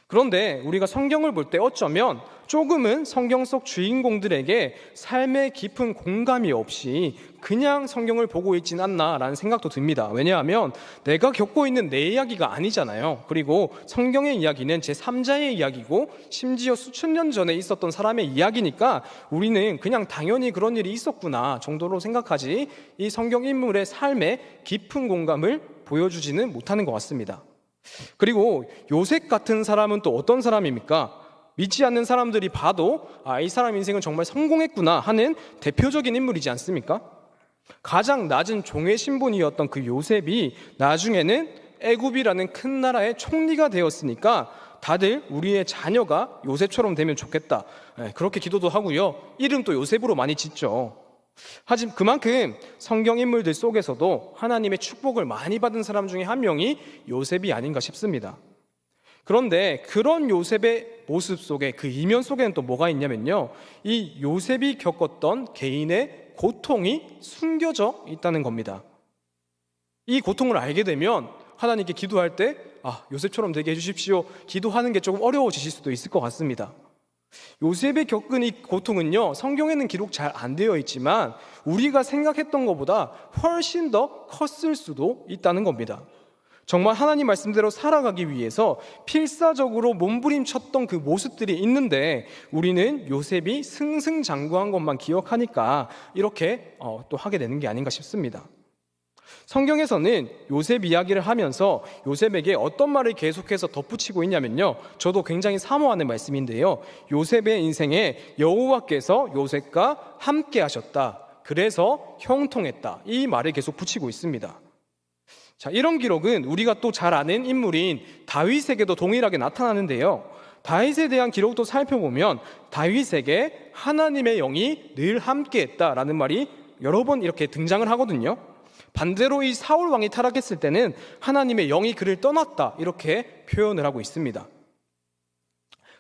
그런데 우리가 성경을 볼 때 어쩌면 조금은 성경 속 주인공들에게 삶의 깊은 공감이 없이 그냥 성경을 보고 있진 않나라는 생각도 듭니다. 왜냐하면 내가 겪고 있는 내 이야기가 아니잖아요. 그리고 성경의 이야기는 제3자의 이야기고 심지어 수천 년 전에 있었던 사람의 이야기니까 우리는 그냥 당연히 그런 일이 있었구나 정도로 생각하지 이 성경 인물의 삶에 깊은 공감을 보여주지는 못하는 것 같습니다. 그리고 요셉 같은 사람은 또 어떤 사람입니까? 믿지 않는 사람들이 봐도 이 사람 인생은 정말 성공했구나 하는 대표적인 인물이지 않습니까? 가장 낮은 종의 신분이었던 그 요셉이 나중에는 애굽이라는 큰 나라의 총리가 되었으니까 다들 우리의 자녀가 요셉처럼 되면 좋겠다, 그렇게 기도도 하고요. 이름도 요셉으로 많이 짓죠. 하지만 그만큼 성경 인물들 속에서도 하나님의 축복을 많이 받은 사람 중에 한 명이 요셉이 아닌가 싶습니다. 그런데 그런 요셉의 모습 속에, 그 이면 속에는 또 뭐가 있냐면요, 이 요셉이 겪었던 개인의 고통이 숨겨져 있다는 겁니다. 이 고통을 알게 되면 하나님께 기도할 때 요셉처럼 되게 해주십시오 기도하는 게 조금 어려워지실 수도 있을 것 같습니다. 요셉이 겪은 이 고통은요, 성경에는 기록 잘 안 되어 있지만 우리가 생각했던 것보다 훨씬 더 컸을 수도 있다는 겁니다. 정말 하나님 말씀대로 살아가기 위해서 필사적으로 몸부림쳤던 그 모습들이 있는데 우리는 요셉이 승승장구한 것만 기억하니까 이렇게 또 하게 되는 게 아닌가 싶습니다. 성경에서는 요셉 이야기를 하면서 요셉에게 어떤 말을 계속해서 덧붙이고 있냐면요, 저도 굉장히 사모하는 말씀인데요, 요셉의 인생에 여호와께서 요셉과 함께 하셨다, 그래서 형통했다, 이 말을 계속 붙이고 있습니다. 자, 이런 기록은 우리가 또 잘 아는 인물인 다윗에게도 동일하게 나타나는데요, 다윗에 대한 기록도 살펴보면 다윗에게 하나님의 영이 늘 함께했다라는 말이 여러 번 이렇게 등장을 하거든요. 반대로 이 사울 왕이 타락했을 때는 하나님의 영이 그를 떠났다, 이렇게 표현을 하고 있습니다.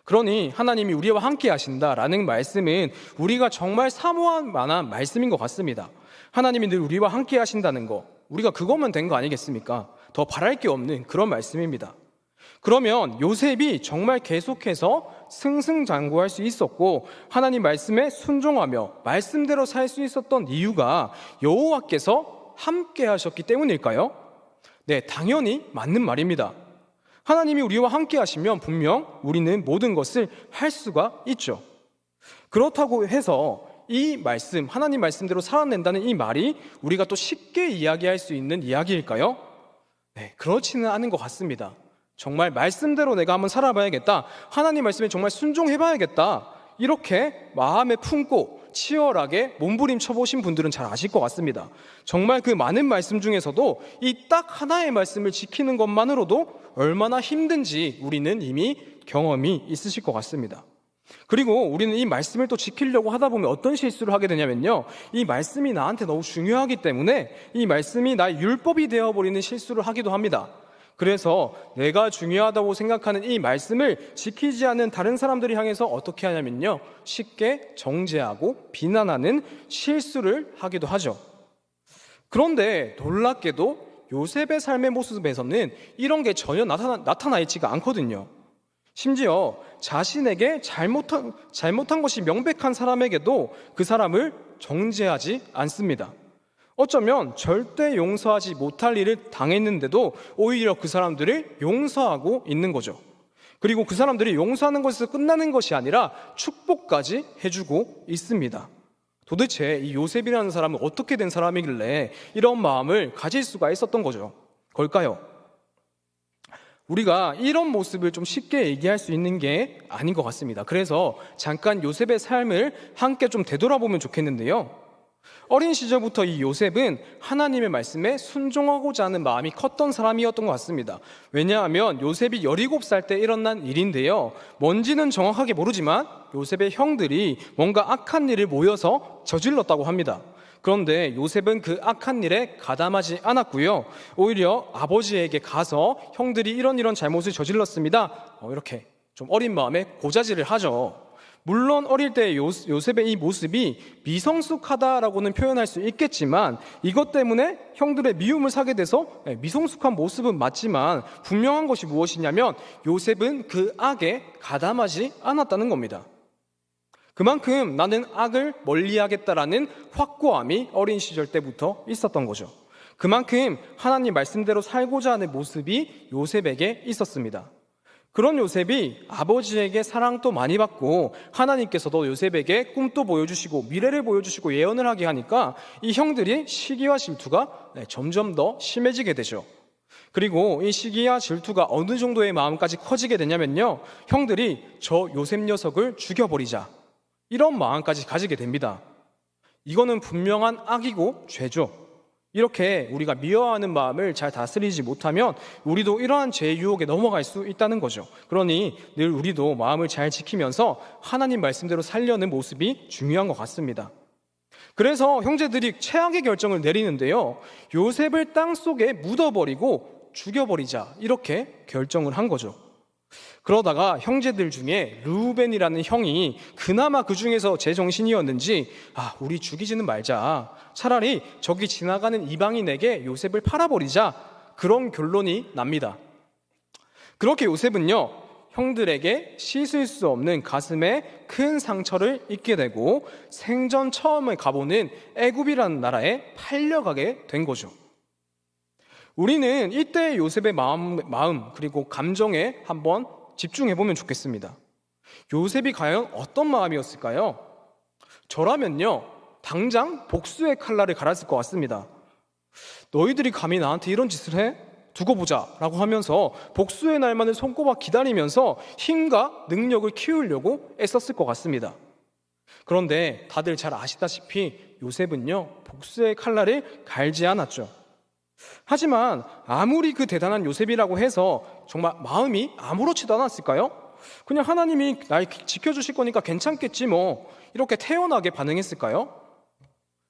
그러니 하나님이 우리와 함께 하신다라는 말씀은 우리가 정말 사모할 만한 말씀인 것 같습니다. 하나님이 늘 우리와 함께 하신다는 거, 우리가 그거면 된 거 아니겠습니까? 더 바랄 게 없는 그런 말씀입니다. 그러면 요셉이 정말 계속해서 승승장구할 수 있었고 하나님 말씀에 순종하며 말씀대로 살 수 있었던 이유가 여호와께서 함께 하셨기 때문일까요? 네, 당연히 맞는 말입니다. 하나님이 우리와 함께 하시면 분명 우리는 모든 것을 할 수가 있죠. 그렇다고 해서 이 말씀, 하나님 말씀대로 살아낸다는 이 말이 우리가 또 쉽게 이야기할 수 있는 이야기일까요? 네, 그렇지는 않은 것 같습니다. 정말 말씀대로 내가 한번 살아봐야겠다, 하나님 말씀에 정말 순종해봐야겠다, 이렇게 마음에 품고 치열하게 몸부림쳐 보신 분들은 잘 아실 것 같습니다. 정말 그 많은 말씀 중에서도 이 딱 하나의 말씀을 지키는 것만으로도 얼마나 힘든지 우리는 이미 경험이 있으실 것 같습니다. 그리고 우리는 이 말씀을 또 지키려고 하다 보면 어떤 실수를 하게 되냐면요, 이 말씀이 나한테 너무 중요하기 때문에 이 말씀이 나의 율법이 되어버리는 실수를 하기도 합니다. 그래서 내가 중요하다고 생각하는 이 말씀을 지키지 않는 다른 사람들을 향해서 어떻게 하냐면요, 쉽게 정죄하고 비난하는 실수를 하기도 하죠. 그런데 놀랍게도 요셉의 삶의 모습에서는 이런 게 전혀 나타나 있지가 않거든요. 심지어 자신에게 잘못한 것이 명백한 사람에게도 그 사람을 정죄하지 않습니다. 어쩌면 절대 용서하지 못할 일을 당했는데도 오히려 그 사람들을 용서하고 있는 거죠. 그리고 그 사람들이 용서하는 것에서 끝나는 것이 아니라 축복까지 해주고 있습니다. 도대체 이 요셉이라는 사람은 어떻게 된 사람이길래 이런 마음을 가질 수가 있었던 걸까요? 우리가 이런 모습을 좀 쉽게 얘기할 수 있는 게 아닌 것 같습니다. 그래서 잠깐 요셉의 삶을 함께 좀 되돌아보면 좋겠는데요, 어린 시절부터 이 요셉은 하나님의 말씀에 순종하고자 하는 마음이 컸던 사람이었던 것 같습니다. 왜냐하면 요셉이 17살 때 일어난 일인데요, 뭔지는 정확하게 모르지만 요셉의 형들이 뭔가 악한 일을 모여서 저질렀다고 합니다. 그런데 요셉은 그 악한 일에 가담하지 않았고요, 오히려 아버지에게 가서 형들이 이런 잘못을 저질렀습니다, 이렇게 좀 어린 마음에 고자질을 하죠. 물론 어릴 때 요셉의 이 모습이 미성숙하다라고는 표현할 수 있겠지만 이것 때문에 형들의 미움을 사게 돼서 미성숙한 모습은 맞지만 분명한 것이 무엇이냐면 요셉은 그 악에 가담하지 않았다는 겁니다. 그만큼 나는 악을 멀리하겠다라는 확고함이 어린 시절 때부터 있었던 거죠. 그만큼 하나님 말씀대로 살고자 하는 모습이 요셉에게 있었습니다. 그런 요셉이 아버지에게 사랑도 많이 받고 하나님께서도 요셉에게 꿈도 보여주시고 미래를 보여주시고 예언을 하게 하니까 이 형들이 시기와 질투가 점점 더 심해지게 되죠. 그리고 이 시기와 질투가 어느 정도의 마음까지 커지게 되냐면요, 형들이 저 요셉 녀석을 죽여버리자, 이런 마음까지 가지게 됩니다. 이거는 분명한 악이고 죄죠. 이렇게 우리가 미워하는 마음을 잘 다스리지 못하면 우리도 이러한 죄의 유혹에 넘어갈 수 있다는 거죠. 그러니 늘 우리도 마음을 잘 지키면서 하나님 말씀대로 살려는 모습이 중요한 것 같습니다. 그래서 형제들이 최악의 결정을 내리는데요, 요셉을 땅속에 묻어버리고 죽여버리자, 이렇게 결정을 한 거죠. 그러다가 형제들 중에 르우벤이라는 형이 그나마 그 중에서 제정신이었는지, 우리 죽이지는 말자, 차라리 저기 지나가는 이방인에게 요셉을 팔아버리자, 그런 결론이 납니다. 그렇게 요셉은요, 형들에게 씻을 수 없는 가슴에 큰 상처를 입게 되고 생전 처음에 가보는 애굽이라는 나라에 팔려가게 된 거죠. 우리는 이때 요셉의 마음 그리고 감정에 한번 집중해보면 좋겠습니다. 요셉이 과연 어떤 마음이었을까요? 저라면요, 당장 복수의 칼날을 갈았을 것 같습니다. 너희들이 감히 나한테 이런 짓을 해? 두고 보자 라고 하면서 복수의 날만을 손꼽아 기다리면서 힘과 능력을 키우려고 애썼을 것 같습니다. 그런데 다들 잘 아시다시피 요셉은요, 복수의 칼날을 갈지 않았죠. 하지만 아무리 그 대단한 요셉이라고 해서 정말 마음이 아무렇지도 않았을까요? 그냥 하나님이 날 지켜주실 거니까 괜찮겠지 뭐, 이렇게 태연하게 반응했을까요?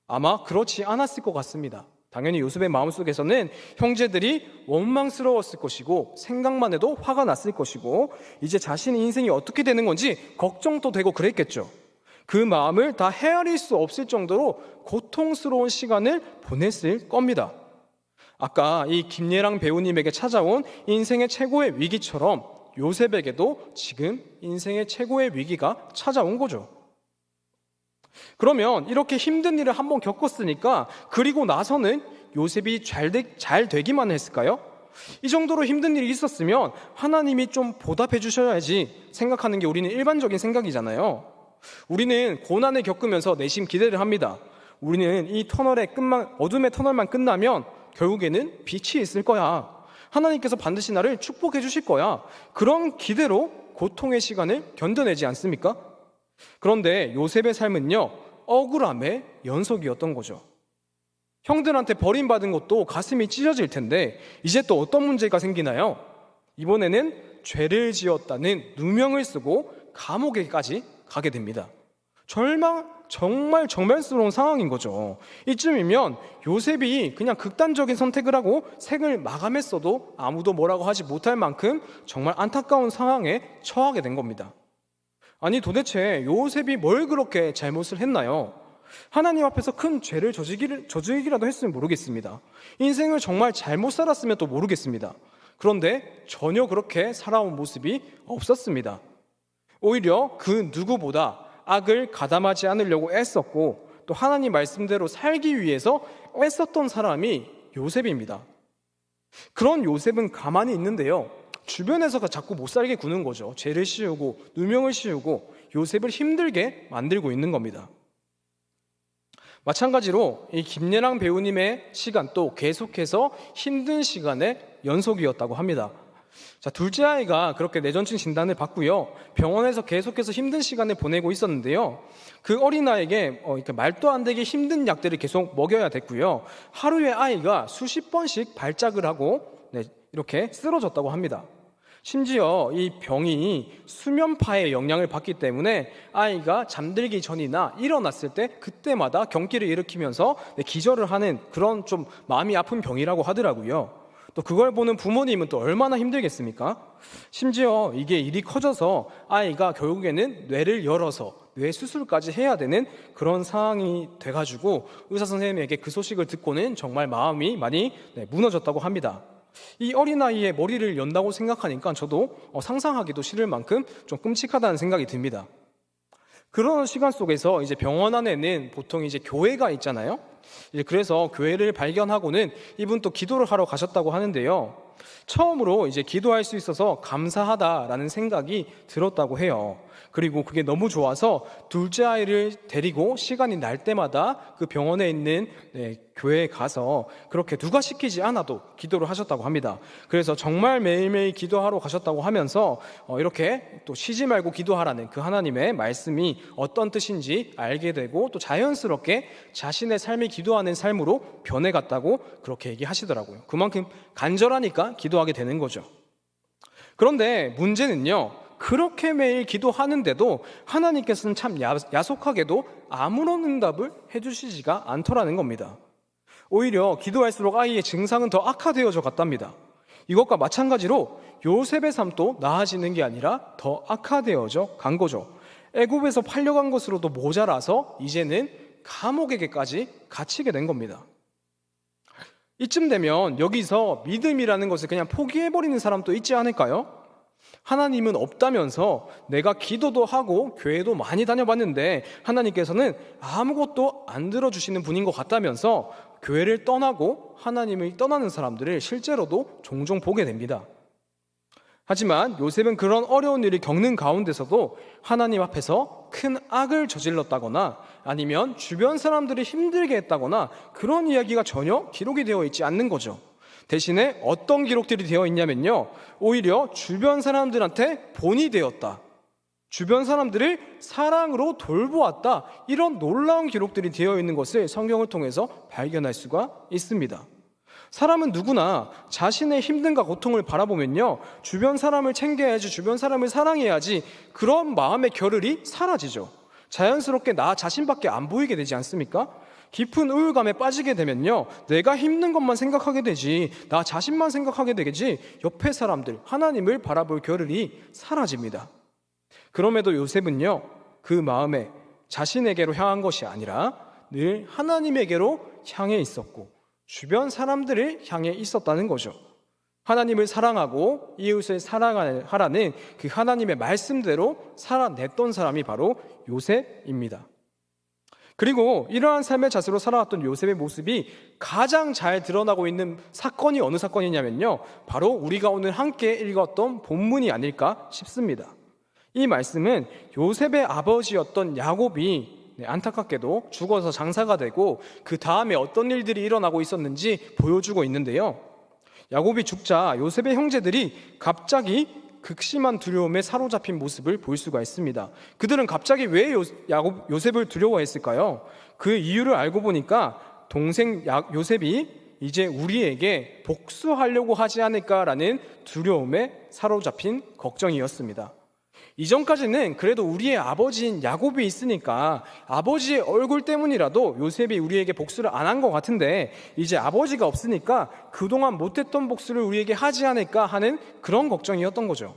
아마 그렇지 않았을 것 같습니다. 당연히 요셉의 마음속에서는 형제들이 원망스러웠을 것이고 생각만 해도 화가 났을 것이고 이제 자신의 인생이 어떻게 되는 건지 걱정도 되고 그랬겠죠. 그 마음을 다 헤아릴 수 없을 정도로 고통스러운 시간을 보냈을 겁니다. 아까 이 김예랑 배우님에게 찾아온 인생의 최고의 위기처럼 요셉에게도 지금 인생의 최고의 위기가 찾아온 거죠. 그러면 이렇게 힘든 일을 한번 겪었으니까 그리고 나서는 요셉이 잘 되기만 했을까요? 이 정도로 힘든 일이 있었으면 하나님이 좀 보답해 주셔야지 생각하는 게 우리는 일반적인 생각이잖아요. 우리는 고난을 겪으면서 내심 기대를 합니다. 우리는 이 어둠의 터널만 끝나면 결국에는 빛이 있을 거야. 하나님께서 반드시 나를 축복해 주실 거야. 그런 기대로 고통의 시간을 견뎌내지 않습니까? 그런데 요셉의 삶은요, 억울함의 연속이었던 거죠. 형들한테 버림받은 것도 가슴이 찢어질 텐데 이제 또 어떤 문제가 생기나요? 이번에는 죄를 지었다는 누명을 쓰고 감옥에까지 가게 됩니다. 정말 정말스러운 상황인 거죠. 이쯤이면 요셉이 그냥 극단적인 선택을 하고 생을 마감했어도 아무도 뭐라고 하지 못할 만큼 정말 안타까운 상황에 처하게 된 겁니다. 아니 도대체 요셉이 뭘 그렇게 잘못을 했나요? 하나님 앞에서 큰 죄를 저지르기라도 했으면 모르겠습니다. 인생을 정말 잘못 살았으면 또 모르겠습니다. 그런데 전혀 그렇게 살아온 모습이 없었습니다. 오히려 그 누구보다 악을 가담하지 않으려고 애썼고 또 하나님 말씀대로 살기 위해서 애썼던 사람이 요셉입니다. 그런 요셉은 가만히 있는데요, 주변에서가 자꾸 못 살게 구는 거죠. 죄를 씌우고 누명을 씌우고 요셉을 힘들게 만들고 있는 겁니다. 마찬가지로 이 김예랑 배우님의 시간 또 계속해서 힘든 시간의 연속이었다고 합니다. 자, 둘째 아이가 그렇게 뇌전증 진단을 받고요, 병원에서 계속해서 힘든 시간을 보내고 있었는데요, 그 어린아이에게 말도 안 되게 힘든 약들을 계속 먹여야 됐고요, 하루에 아이가 수십 번씩 발작을 하고 이렇게 쓰러졌다고 합니다. 심지어 이 병이 수면파의 영향을 받기 때문에 아이가 잠들기 전이나 일어났을 때 그때마다 경기를 일으키면서 기절을 하는 그런 좀 마음이 아픈 병이라고 하더라고요. 또 그걸 보는 부모님은 또 얼마나 힘들겠습니까? 심지어 이게 일이 커져서 아이가 결국에는 뇌를 열어서 뇌 수술까지 해야 되는 그런 상황이 돼가지고 의사 선생님에게 그 소식을 듣고는 정말 마음이 많이 무너졌다고 합니다. 이 어린아이의 머리를 연다고 생각하니까 저도 상상하기도 싫을 만큼 좀 끔찍하다는 생각이 듭니다. 그런 시간 속에서 이제 병원 안에는 보통 이제 교회가 있잖아요. 그래서 교회를 발견하고는 이분 또 기도를 하러 가셨다고 하는데요, 처음으로 이제 기도할 수 있어서 감사하다라는 생각이 들었다고 해요. 그리고 그게 너무 좋아서 둘째 아이를 데리고 시간이 날 때마다 그 병원에 있는 교회에 가서 그렇게 누가 시키지 않아도 기도를 하셨다고 합니다. 그래서 정말 매일매일 기도하러 가셨다고 하면서 이렇게 또 쉬지 말고 기도하라는 그 하나님의 말씀이 어떤 뜻인지 알게 되고 또 자연스럽게 자신의 삶이 기도하는 삶으로 변해갔다고 그렇게 얘기하시더라고요. 그만큼 간절하니까 기도하게 되는 거죠. 그런데 문제는요, 그렇게 매일 기도하는데도 하나님께서는 참 야속하게도 아무런 응답을 해주시지가 않더라는 겁니다. 오히려 기도할수록 아이의 증상은 더 악화되어져 갔답니다. 이것과 마찬가지로 요셉의 삶도 나아지는 게 아니라 더 악화되어져 간 거죠. 애굽에서 팔려간 것으로도 모자라서 이제는 감옥에게까지 갇히게 된 겁니다. 이쯤 되면 여기서 믿음이라는 것을 그냥 포기해버리는 사람도 있지 않을까요? 하나님은 없다면서 내가 기도도 하고 교회도 많이 다녀봤는데 하나님께서는 아무것도 안 들어주시는 분인 것 같다면서 교회를 떠나고 하나님을 떠나는 사람들을 실제로도 종종 보게 됩니다. 하지만 요셉은 그런 어려운 일을 겪는 가운데서도 하나님 앞에서 큰 악을 저질렀다거나 아니면 주변 사람들을 힘들게 했다거나 그런 이야기가 전혀 기록이 되어 있지 않는 거죠. 대신에 어떤 기록들이 되어 있냐면요, 오히려 주변 사람들한테 본이 되었다, 주변 사람들을 사랑으로 돌보았다, 이런 놀라운 기록들이 되어 있는 것을 성경을 통해서 발견할 수가 있습니다. 사람은 누구나 자신의 힘듦과 고통을 바라보면요, 주변 사람을 챙겨야지, 주변 사람을 사랑해야지, 그런 마음의 겨를이 사라지죠. 자연스럽게 나 자신밖에 안 보이게 되지 않습니까? 깊은 우울감에 빠지게 되면요, 내가 힘든 것만 생각하게 되지, 나 자신만 생각하게 되겠지, 옆에 사람들, 하나님을 바라볼 겨를이 사라집니다. 그럼에도 요셉은요, 그 마음에 자신에게로 향한 것이 아니라 늘 하나님에게로 향해 있었고 주변 사람들을 향해 있었다는 거죠. 하나님을 사랑하고 이웃을 사랑하라는 그 하나님의 말씀대로 살아냈던 사람이 바로 요셉입니다. 그리고 이러한 삶의 자세로 살아왔던 요셉의 모습이 가장 잘 드러나고 있는 사건이 어느 사건이냐면요, 바로 우리가 오늘 함께 읽었던 본문이 아닐까 싶습니다. 이 말씀은 요셉의 아버지였던 야곱이 안타깝게도 죽어서 장사가 되고 그 다음에 어떤 일들이 일어나고 있었는지 보여주고 있는데요, 야곱이 죽자 요셉의 형제들이 갑자기 극심한 두려움에 사로잡힌 모습을 볼 수가 있습니다. 그들은 갑자기 왜 요셉을 두려워했을까요? 그 이유를 알고 보니까 동생 요셉이 이제 우리에게 복수하려고 하지 않을까라는 두려움에 사로잡힌 걱정이었습니다. 이전까지는 그래도 우리의 아버지인 야곱이 있으니까 아버지의 얼굴 때문이라도 요셉이 우리에게 복수를 안 한 것 같은데, 이제 아버지가 없으니까 그동안 못했던 복수를 우리에게 하지 않을까 하는 그런 걱정이었던 거죠.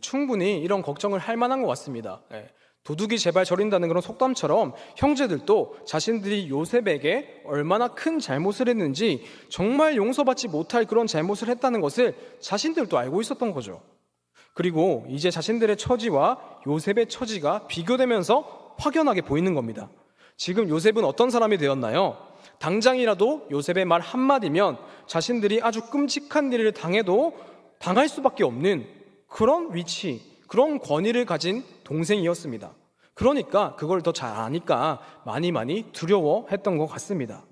충분히 이런 걱정을 할 만한 것 같습니다. 도둑이 제발 저린다는 그런 속담처럼 형제들도 자신들이 요셉에게 얼마나 큰 잘못을 했는지, 정말 용서받지 못할 그런 잘못을 했다는 것을 자신들도 알고 있었던 거죠. 그리고 이제 자신들의 처지와 요셉의 처지가 비교되면서 확연하게 보이는 겁니다. 지금 요셉은 어떤 사람이 되었나요? 당장이라도 요셉의 말 한마디면 자신들이 아주 끔찍한 일을 당해도 당할 수밖에 없는 그런 위치, 그런 권위를 가진 동생이었습니다. 그러니까 그걸 더 잘 아니까 많이 두려워했던 것 같습니다.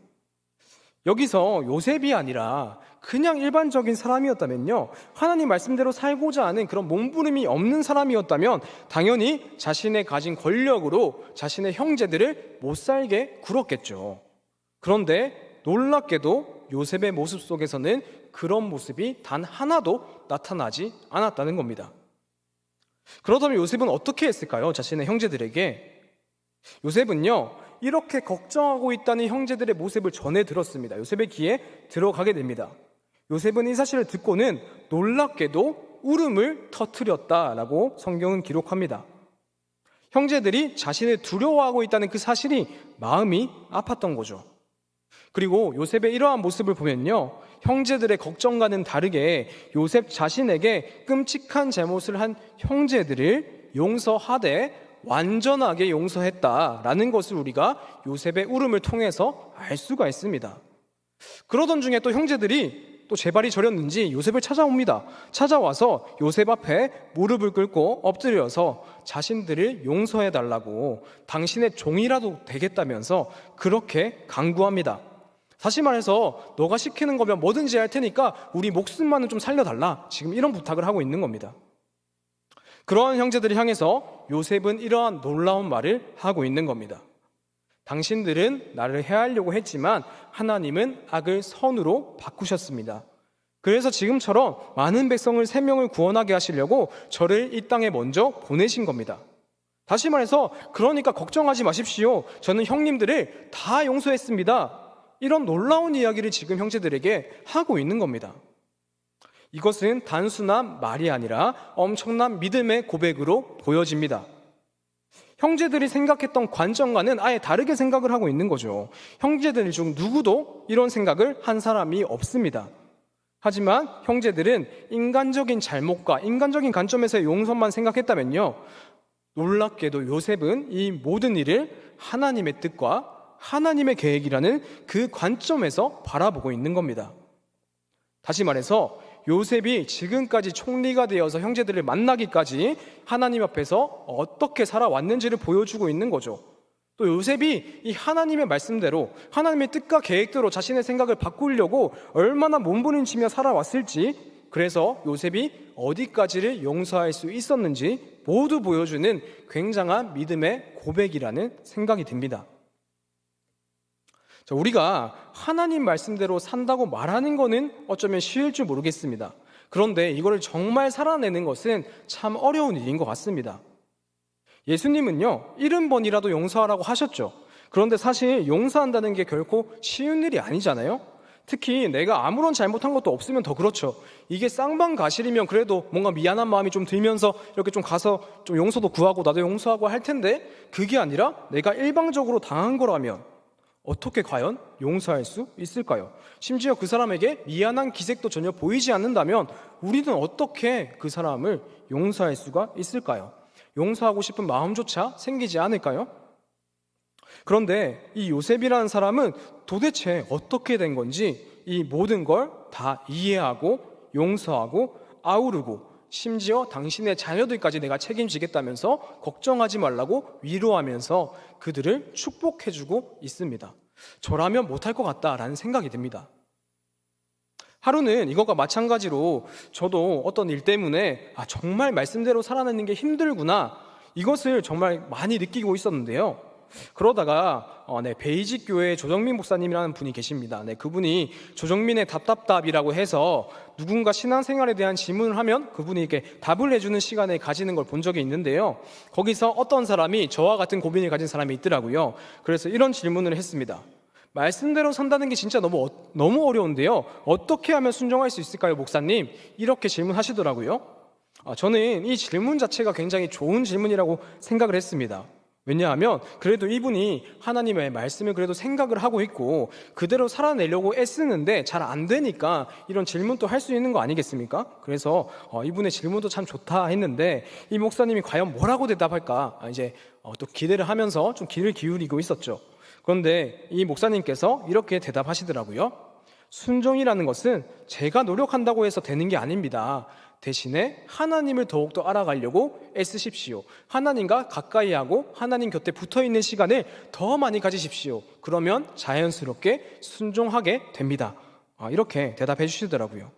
여기서 요셉이 아니라 그냥 일반적인 사람이었다면요, 하나님 말씀대로 살고자 하는 그런 몸부림이 없는 사람이었다면 당연히 자신의 가진 권력으로 자신의 형제들을 못 살게 굴었겠죠. 그런데 놀랍게도 요셉의 모습 속에서는 그런 모습이 단 하나도 나타나지 않았다는 겁니다. 그렇다면 요셉은 어떻게 했을까요? 자신의 형제들에게. 요셉은요, 이렇게 걱정하고 있다는 형제들의 모습을 전해 들었습니다. 요셉의 귀에 들어가게 됩니다. 요셉은 이 사실을 듣고는 놀랍게도 울음을 터뜨렸다라고 성경은 기록합니다. 형제들이 자신을 두려워하고 있다는 그 사실이 마음이 아팠던 거죠. 그리고 요셉의 이러한 모습을 보면요, 형제들의 걱정과는 다르게 요셉 자신에게 끔찍한 잘못을 한 형제들을 용서하되 완전하게 용서했다라는 것을 우리가 요셉의 울음을 통해서 알 수가 있습니다. 그러던 중에 또 형제들이 또 제발이 저렸는지 요셉을 찾아옵니다. 찾아와서 요셉 앞에 무릎을 꿇고 엎드려서 자신들을 용서해달라고, 당신의 종이라도 되겠다면서 그렇게 간구합니다. 다시 말해서 너가 시키는 거면 뭐든지 할 테니까 우리 목숨만은 좀 살려달라, 지금 이런 부탁을 하고 있는 겁니다. 그러한 형제들을 향해서 요셉은 이러한 놀라운 말을 하고 있는 겁니다. 당신들은 나를 해하려고 했지만 하나님은 악을 선으로 바꾸셨습니다. 그래서 지금처럼 많은 백성을 3명을 구원하게 하시려고 저를 이 땅에 먼저 보내신 겁니다. 다시 말해서 그러니까 걱정하지 마십시오. 저는 형님들을 다 용서했습니다. 이런 놀라운 이야기를 지금 형제들에게 하고 있는 겁니다. 이것은 단순한 말이 아니라 엄청난 믿음의 고백으로 보여집니다. 형제들이 생각했던 관점과는 아예 다르게 생각을 하고 있는 거죠. 형제들 중 누구도 이런 생각을 한 사람이 없습니다. 하지만 형제들은 인간적인 잘못과 인간적인 관점에서의 용서만 생각했다면요, 놀랍게도 요셉은 이 모든 일을 하나님의 뜻과 하나님의 계획이라는 그 관점에서 바라보고 있는 겁니다. 다시 말해서 요셉이 지금까지 총리가 되어서 형제들을 만나기까지 하나님 앞에서 어떻게 살아왔는지를 보여주고 있는 거죠. 또 요셉이 이 하나님의 말씀대로 하나님의 뜻과 계획대로 자신의 생각을 바꾸려고 얼마나 몸부림치며 살아왔을지, 그래서 요셉이 어디까지를 용서할 수 있었는지 모두 보여주는 굉장한 믿음의 고백이라는 생각이 듭니다. 우리가 하나님 말씀대로 산다고 말하는 거는 어쩌면 쉬울 줄 모르겠습니다. 그런데 이거를 정말 살아내는 것은 참 어려운 일인 것 같습니다. 예수님은요, 70번이라도 용서하라고 하셨죠. 그런데 사실 용서한다는 게 결코 쉬운 일이 아니잖아요. 특히 내가 아무런 잘못한 것도 없으면 더 그렇죠. 이게 쌍방가실이면 그래도 뭔가 미안한 마음이 좀 들면서 이렇게 좀 가서 좀 용서도 구하고 나도 용서하고 할 텐데, 그게 아니라 내가 일방적으로 당한 거라면 어떻게 과연 용서할 수 있을까요? 심지어 그 사람에게 미안한 기색도 전혀 보이지 않는다면 우리는 어떻게 그 사람을 용서할 수가 있을까요? 용서하고 싶은 마음조차 생기지 않을까요? 그런데 이 요셉이라는 사람은 도대체 어떻게 된 건지 이 모든 걸 다 이해하고 용서하고 아우르고, 심지어 당신의 자녀들까지 내가 책임지겠다면서 걱정하지 말라고 위로하면서 그들을 축복해주고 있습니다. 저라면 못할 것 같다라는 생각이 듭니다. 하루는 이것과 마찬가지로 저도 어떤 일 때문에 정말 말씀대로 살아내는 게 힘들구나, 이것을 정말 많이 느끼고 있었는데요. 그러다가 베이직 교회 조정민 목사님이라는 분이 계십니다. 그분이 조정민의 답답답이라고 해서 누군가 신앙생활에 대한 질문을 하면 그분이 이렇게 답을 해주는 시간을 가지는 걸 본 적이 있는데요. 거기서 어떤 사람이 저와 같은 고민을 가진 사람이 있더라고요. 그래서 이런 질문을 했습니다. 말씀대로 산다는 게 진짜 너무 어려운데요, 어떻게 하면 순종할 수 있을까요, 목사님? 이렇게 질문하시더라고요. 저는 이 질문 자체가 굉장히 좋은 질문이라고 생각을 했습니다. 왜냐하면 그래도 이분이 하나님의 말씀을 그래도 생각을 하고 있고 그대로 살아내려고 애쓰는데 잘 안 되니까 이런 질문도 할 수 있는 거 아니겠습니까? 그래서 이분의 질문도 참 좋다 했는데 이 목사님이 과연 뭐라고 대답할까 이제 또 기대를 하면서 좀 귀를 기울이고 있었죠. 그런데 이 목사님께서 이렇게 대답하시더라고요. 순종이라는 것은 제가 노력한다고 해서 되는 게 아닙니다. 대신에 하나님을 더욱더 알아가려고 애쓰십시오. 하나님과 가까이 하고 하나님 곁에 붙어있는 시간을 더 많이 가지십시오. 그러면 자연스럽게 순종하게 됩니다. 이렇게 대답해 주시더라고요.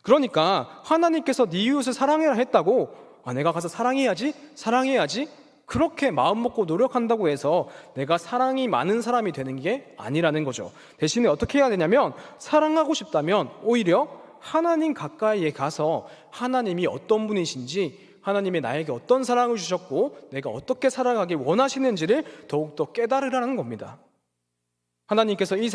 그러니까 하나님께서 네 이웃을 사랑해라 했다고 내가 가서 사랑해야지 그렇게 마음 먹고 노력한다고 해서 내가 사랑이 많은 사람이 되는 게 아니라는 거죠. 대신에 어떻게 해야 되냐면, 사랑하고 싶다면 오히려 하나님 가까이에 가서 하나님이 어떤 분이신지, 하나님이 나에게 어떤 사랑을 주셨고 내가 어떻게 살아가길 원하시는지를 더욱더 깨달으라는 겁니다. 하나님께서 이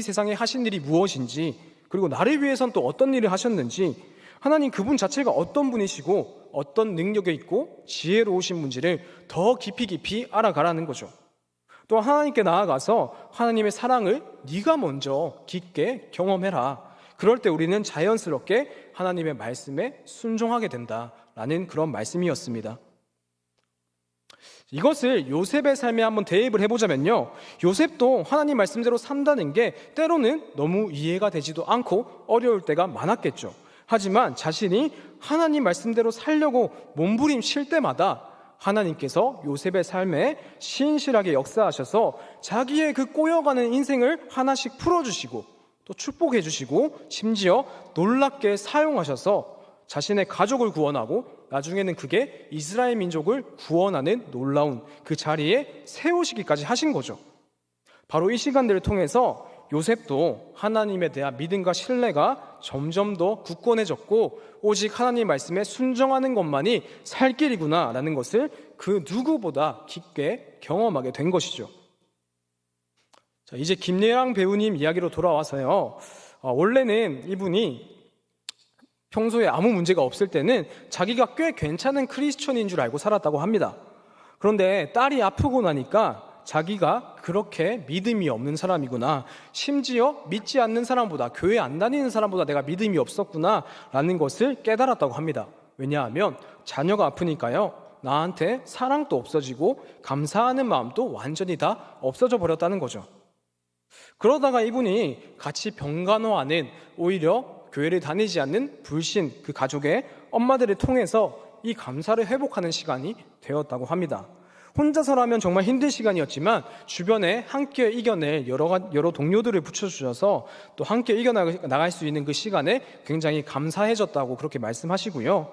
세상에 하신 일이 무엇인지, 그리고 나를 위해서는 또 어떤 일을 하셨는지, 하나님 그분 자체가 어떤 분이시고 어떤 능력이 있고 지혜로우신 분지를 더 깊이 알아가라는 거죠. 또 하나님께 나아가서 하나님의 사랑을 네가 먼저 깊게 경험해라. 그럴 때 우리는 자연스럽게 하나님의 말씀에 순종하게 된다라는 그런 말씀이었습니다. 이것을 요셉의 삶에 한번 대입을 해보자면요, 요셉도 하나님 말씀대로 산다는 게 때로는 너무 이해가 되지도 않고 어려울 때가 많았겠죠. 하지만 자신이 하나님 말씀대로 살려고 몸부림칠 때마다 하나님께서 요셉의 삶에 신실하게 역사하셔서 자기의 그 꼬여가는 인생을 하나씩 풀어주시고 또 축복해 주시고 심지어 놀랍게 사용하셔서 자신의 가족을 구원하고 나중에는 그게 이스라엘 민족을 구원하는 놀라운 그 자리에 세우시기까지 하신 거죠. 바로 이 시간들을 통해서 요셉도 하나님에 대한 믿음과 신뢰가 점점 더 굳건해졌고 오직 하나님 말씀에 순종하는 것만이 살 길이구나 라는 것을 그 누구보다 깊게 경험하게 된 것이죠. 자, 이제 김예랑 배우님 이야기로 돌아와서요, 원래는 이분이 평소에 아무 문제가 없을 때는 자기가 꽤 괜찮은 크리스천인 줄 알고 살았다고 합니다. 그런데 딸이 아프고 나니까 자기가 그렇게 믿음이 없는 사람이구나, 심지어 믿지 않는 사람보다, 교회 안 다니는 사람보다 내가 믿음이 없었구나 라는 것을 깨달았다고 합니다. 왜냐하면 자녀가 아프니까요, 나한테 사랑도 없어지고 감사하는 마음도 완전히 다 없어져 버렸다는 거죠. 그러다가 이분이 같이 병간호하는, 오히려 교회를 다니지 않는 불신 그 가족의 엄마들을 통해서 이 감사를 회복하는 시간이 되었다고 합니다. 혼자서라면 정말 힘든 시간이었지만 주변에 함께 이겨낼 여러 동료들을 붙여주셔서 또 함께 이겨나갈 수 있는 그 시간에 굉장히 감사해졌다고 그렇게 말씀하시고요.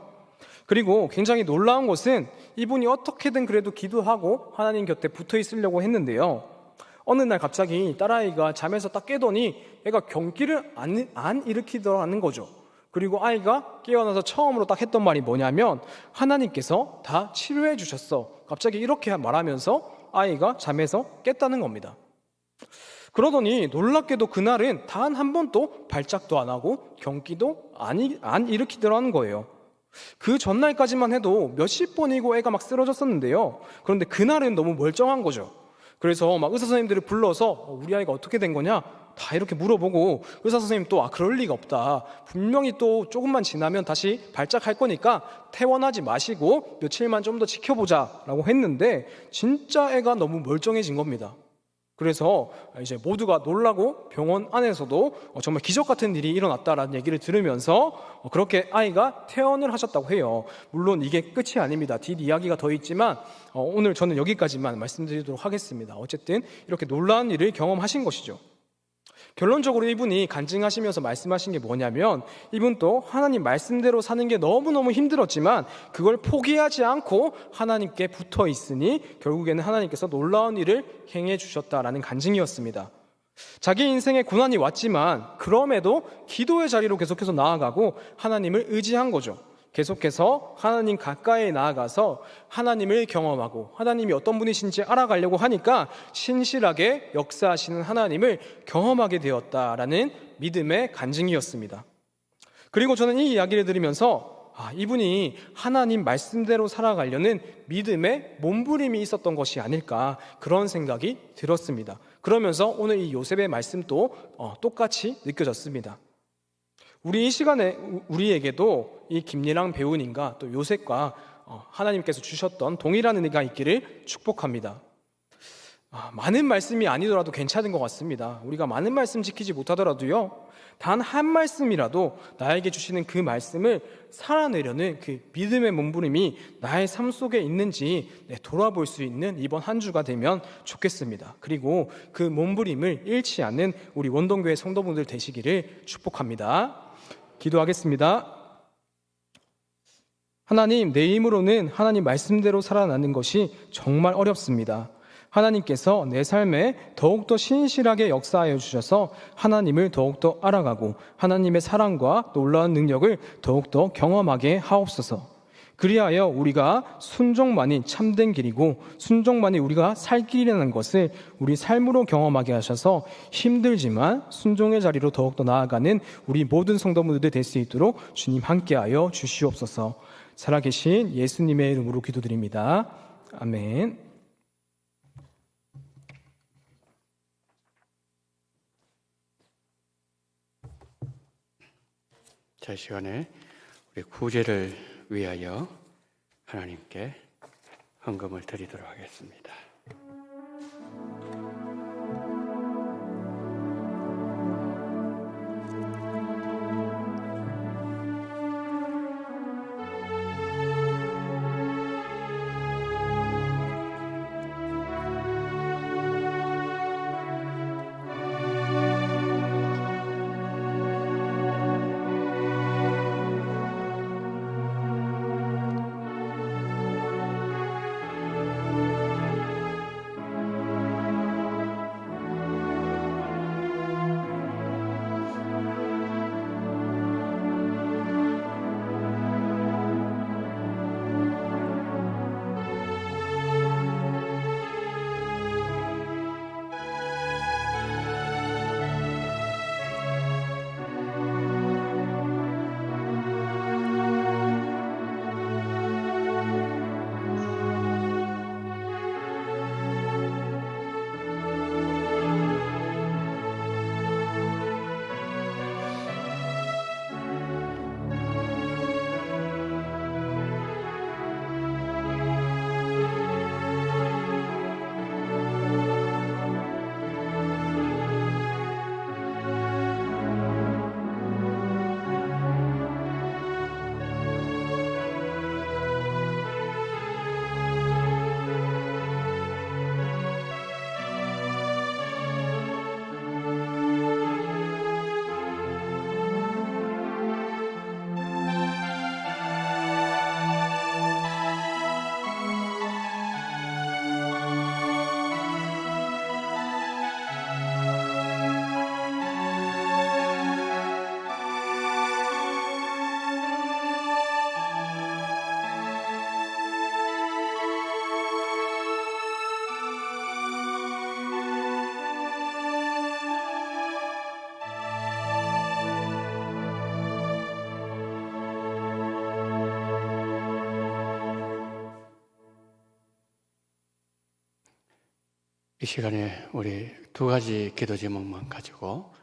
그리고 굉장히 놀라운 것은 이분이 어떻게든 그래도 기도하고 하나님 곁에 붙어 있으려고 했는데요, 어느 날 갑자기 딸아이가 잠에서 딱 깨더니 애가 경기를 안 일으키더라는 거죠. 그리고 아이가 깨어나서 처음으로 딱 했던 말이 뭐냐면, 하나님께서 다 치료해 주셨어. 갑자기 이렇게 말하면서 아이가 잠에서 깼다는 겁니다. 그러더니 놀랍게도 그날은 단 한 번도 발작도 안 하고 경기도 안 일으키더라는 거예요. 그 전날까지만 해도 몇십 번이고 애가 막 쓰러졌었는데요, 그런데 그날은 너무 멀쩡한 거죠. 그래서 막 의사 선생님들을 불러서 우리 아이가 어떻게 된 거냐 다 이렇게 물어보고, 의사 선생님 또 그럴 리가 없다, 분명히 또 조금만 지나면 다시 발작할 거니까 퇴원하지 마시고 며칠만 좀 더 지켜보자 라고 했는데 진짜 애가 너무 멀쩡해진 겁니다. 그래서 이제 모두가 놀라고 병원 안에서도 정말 기적 같은 일이 일어났다라는 얘기를 들으면서 그렇게 아이가 퇴원을 하셨다고 해요. 물론 이게 끝이 아닙니다. 뒷 이야기가 더 있지만 오늘 저는 여기까지만 말씀드리도록 하겠습니다. 어쨌든 이렇게 놀라운 일을 경험하신 것이죠. 결론적으로 이분이 간증하시면서 말씀하신 게 뭐냐면, 이분도 하나님 말씀대로 사는 게 너무너무 힘들었지만 그걸 포기하지 않고 하나님께 붙어 있으니 결국에는 하나님께서 놀라운 일을 행해 주셨다라는 간증이었습니다. 자기 인생에 고난이 왔지만 그럼에도 기도의 자리로 계속해서 나아가고 하나님을 의지한 거죠. 계속해서 하나님 가까이 나아가서 하나님을 경험하고 하나님이 어떤 분이신지 알아가려고 하니까 신실하게 역사하시는 하나님을 경험하게 되었다라는 믿음의 간증이었습니다. 그리고 저는 이 이야기를 들으면서 이분이 하나님 말씀대로 살아가려는 믿음의 몸부림이 있었던 것이 아닐까, 그런 생각이 들었습니다. 그러면서 오늘 이 요셉의 말씀도 똑같이 느껴졌습니다. 우리 이 시간에 우리에게도 이 김예랑 배우님과 또 요셉과 하나님께서 주셨던 동일한 은혜가 있기를 축복합니다. 많은 말씀이 아니더라도 괜찮은 것 같습니다. 우리가 많은 말씀 지키지 못하더라도요, 단 한 말씀이라도 나에게 주시는 그 말씀을 살아내려는 그 믿음의 몸부림이 나의 삶 속에 있는지 돌아볼 수 있는 이번 한 주가 되면 좋겠습니다. 그리고 그 몸부림을 잃지 않는 우리 원동교회 성도분들 되시기를 축복합니다. 기도하겠습니다. 하나님, 내 힘으로는 하나님 말씀대로 살아나는 것이 정말 어렵습니다. 하나님께서 내 삶에 더욱더 신실하게 역사하여 주셔서 하나님을 더욱더 알아가고 하나님의 사랑과 놀라운 능력을 더욱더 경험하게 하옵소서. 그리하여 우리가 순종만이 참된 길이고 순종만이 우리가 살 길이라는 것을 우리 삶으로 경험하게 하셔서 힘들지만 순종의 자리로 더욱더 나아가는 우리 모든 성도분들 될 수 있도록 주님 함께하여 주시옵소서. 살아계신 예수님의 이름으로 기도드립니다. 아멘. 자, 시간에 우리 구제를 위하여 하나님께 헌금을 드리도록 하겠습니다. 이 시간에 우리 두 가지 기도 제목만 가지고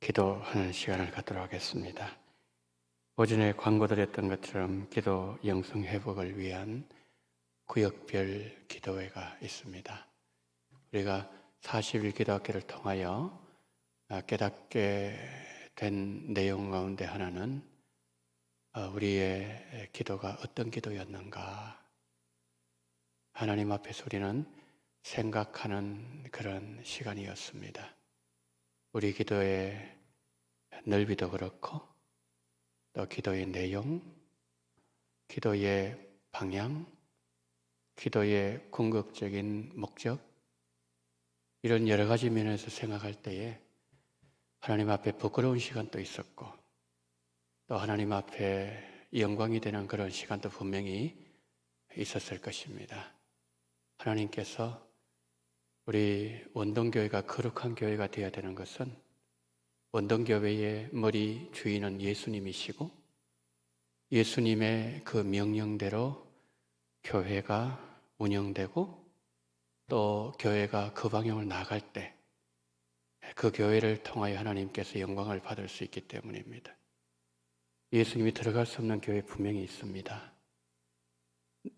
기도하는 시간을 갖도록 하겠습니다. 오전에 광고드렸던 것처럼 기도 영성 회복을 위한 구역별 기도회가 있습니다. 우리가 40일 기도학교를 통하여 깨닫게 된 내용 가운데 하나는 우리의 기도가 어떤 기도였는가, 하나님 앞에서 우리는 생각하는 그런 시간이었습니다. 우리 기도의 넓이도 그렇고 또 기도의 내용, 기도의 방향, 기도의 궁극적인 목적, 이런 여러 가지 면에서 생각할 때에 하나님 앞에 부끄러운 시간도 있었고 또 하나님 앞에 영광이 되는 그런 시간도 분명히 있었을 것입니다. 하나님께서 우리 원동교회가 거룩한 교회가 되어야 되는 것은 원동교회의 머리 주인은 예수님이시고 예수님의 그 명령대로 교회가 운영되고 또 교회가 그 방향을 나아갈 때 그 교회를 통하여 하나님께서 영광을 받을 수 있기 때문입니다. 예수님이 들어갈 수 없는 교회 분명히 있습니다.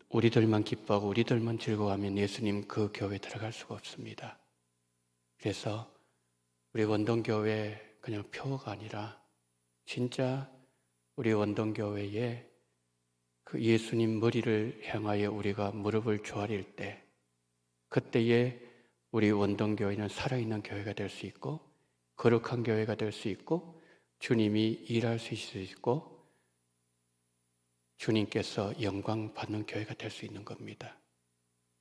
우리들만 기뻐하고 우리들만 즐거워하면 예수님 그 교회에 들어갈 수가 없습니다. 그래서 우리 원동교회 그냥 표가 아니라 진짜 우리 원동교회에 그 예수님 머리를 향하여 우리가 무릎을 조아릴 때 그때에 우리 원동교회는 살아있는 교회가 될 수 있고 거룩한 교회가 될 수 있고 주님이 일할 수 있을 수 있고 주님께서 영광 받는 교회가 될 수 있는 겁니다.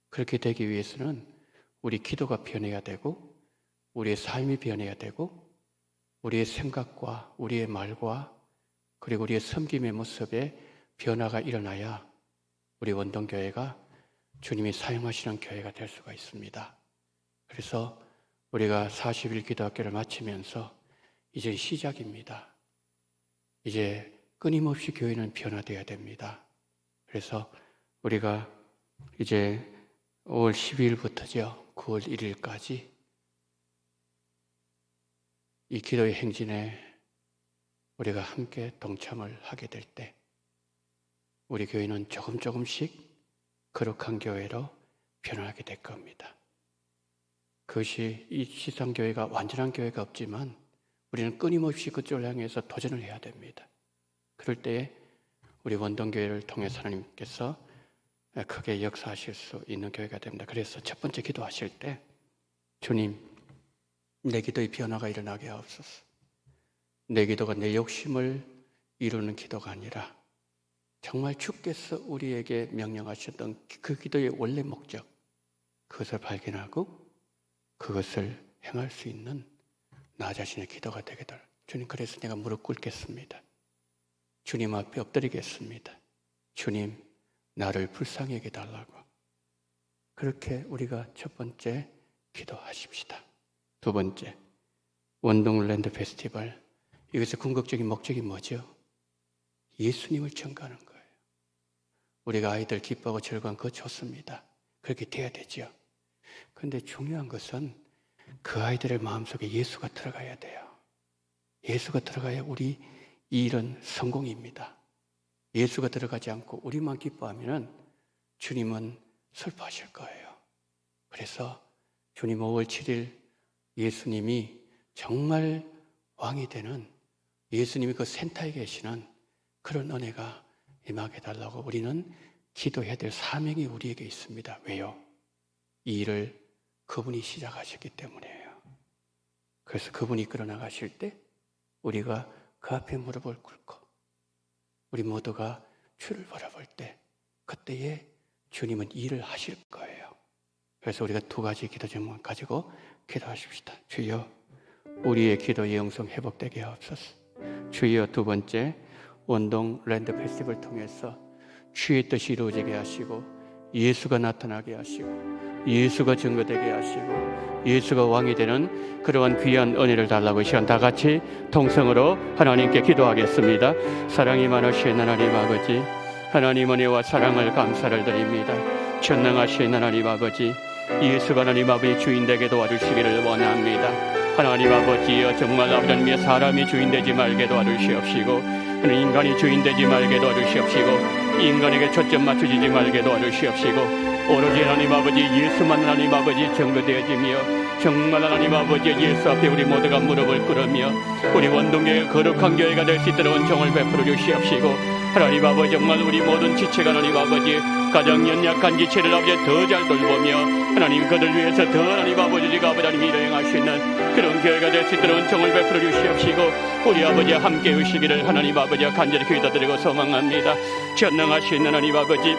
그렇게 되기 위해서는 우리 기도가 변해야 되고 우리의 삶이 변해야 되고 우리의 생각과 우리의 말과 그리고 우리의 섬김의 모습에 변화가 일어나야 우리 원동교회가 주님이 사용하시는 교회가 될 수가 있습니다. 그래서 우리가 40일 기도학교를 마치면서 이제 시작입니다. 이제 끊임없이 교회는 변화되어야 됩니다. 그래서 우리가 이제 5월 12일부터죠. 9월 1일까지 이 기도의 행진에 우리가 함께 동참을 하게 될 때 우리 교회는 조금씩 거룩한 교회로 변화하게 될 겁니다. 그것이 이 시상교회가 완전한 교회가 없지만 우리는 끊임없이 그쪽을 향해서 도전을 해야 됩니다. 그럴 때에 우리 원동교회를 통해서 하나님께서 크게 역사하실 수 있는 교회가 됩니다. 그래서 첫 번째 기도하실 때 주님, 내 기도의 변화가 일어나게 하옵소서. 내 기도가 내 욕심을 이루는 기도가 아니라 정말 주께서 우리에게 명령하셨던 그 기도의 원래 목적, 그것을 발견하고 그것을 행할 수 있는 나 자신의 기도가 되게 될. 주님, 그래서 내가 무릎 꿇겠습니다. 주님 앞에 엎드리겠습니다. 주님, 나를 불쌍하게 달라고. 그렇게 우리가 첫 번째 기도하십시다. 두 번째, 원동랜드 페스티벌. 이것의 궁극적인 목적이 뭐죠? 예수님을 전가하는 거예요. 우리가 아이들 기뻐하고 즐거운 거 좋습니다. 그렇게 돼야 되죠. 그런데 중요한 것은 그 아이들의 마음속에 예수가 들어가야 돼요. 예수가 들어가야 우리 이 일은 성공입니다. 예수가 들어가지 않고 우리만 기뻐하면 주님은 슬퍼하실 거예요. 그래서 주님 5월 7일 예수님이 정말 왕이 되는, 예수님이 그 센터에 계시는 그런 은혜가 임하게 달라고 우리는 기도해야 될 사명이 우리에게 있습니다. 왜요? 이 일을 그분이 시작하셨기 때문이에요. 그래서 그분이 이끌어 나가실 때 우리가 그 앞에 무릎을 꿇고 우리 모두가 주를 바라볼 때 그때에 주님은 일을 하실 거예요. 그래서 우리가 두 가지 기도 제목을 가지고 기도하십시다. 주여, 우리의 기도의 영성 회복되게 하옵소서. 주여, 두 번째, 원동 랜드 페스티벌 통해서 주의 뜻이 이루어지게 하시고 예수가 나타나게 하시고 예수가 증거되게 하시고 예수가 왕이 되는 그러한 귀한 은혜를 달라고 이 시간 다 같이 통성으로 하나님께 기도하겠습니다. 사랑이 많으신 하나님 아버지, 하나님 은혜와 사랑을 감사를 드립니다. 전능하신 하나님 아버지, 예수가 하나님 아버지 주인 되게 도와주시기를 원합니다. 하나님 아버지여, 정말 아버지의 사람이 주인 되지 말게 도와주시옵시고 인간이 주인 되지 말게 도와주시옵시고 인간에게 초점 맞추지 말게 도와주시옵시고 오로지 하나님 아버지 예수만 하나님 아버지 증거되어지며 정말 하나님 아버지 예수 앞에 우리 모두가 무릎을 꿇으며 우리 원동교회 거룩한 교회가 될 수 있도록 은총을 베풀어 주시옵시고 하나님 아버지 정말 우리 모든 지체가 하나님 아버지 가장 연약한 지체를 아버지 더 잘 돌보며 하나님 그들 위해서 더 하나님 아버지가 하나님 일을 행할 수 있는 그런 교회가 될 수 있도록 은총을 베풀어 주시옵시고 우리 아버지 함께 오시기를 하나님 아버지와 간절히 기도드리고 소망합니다. 전능하신 하나님 아버지,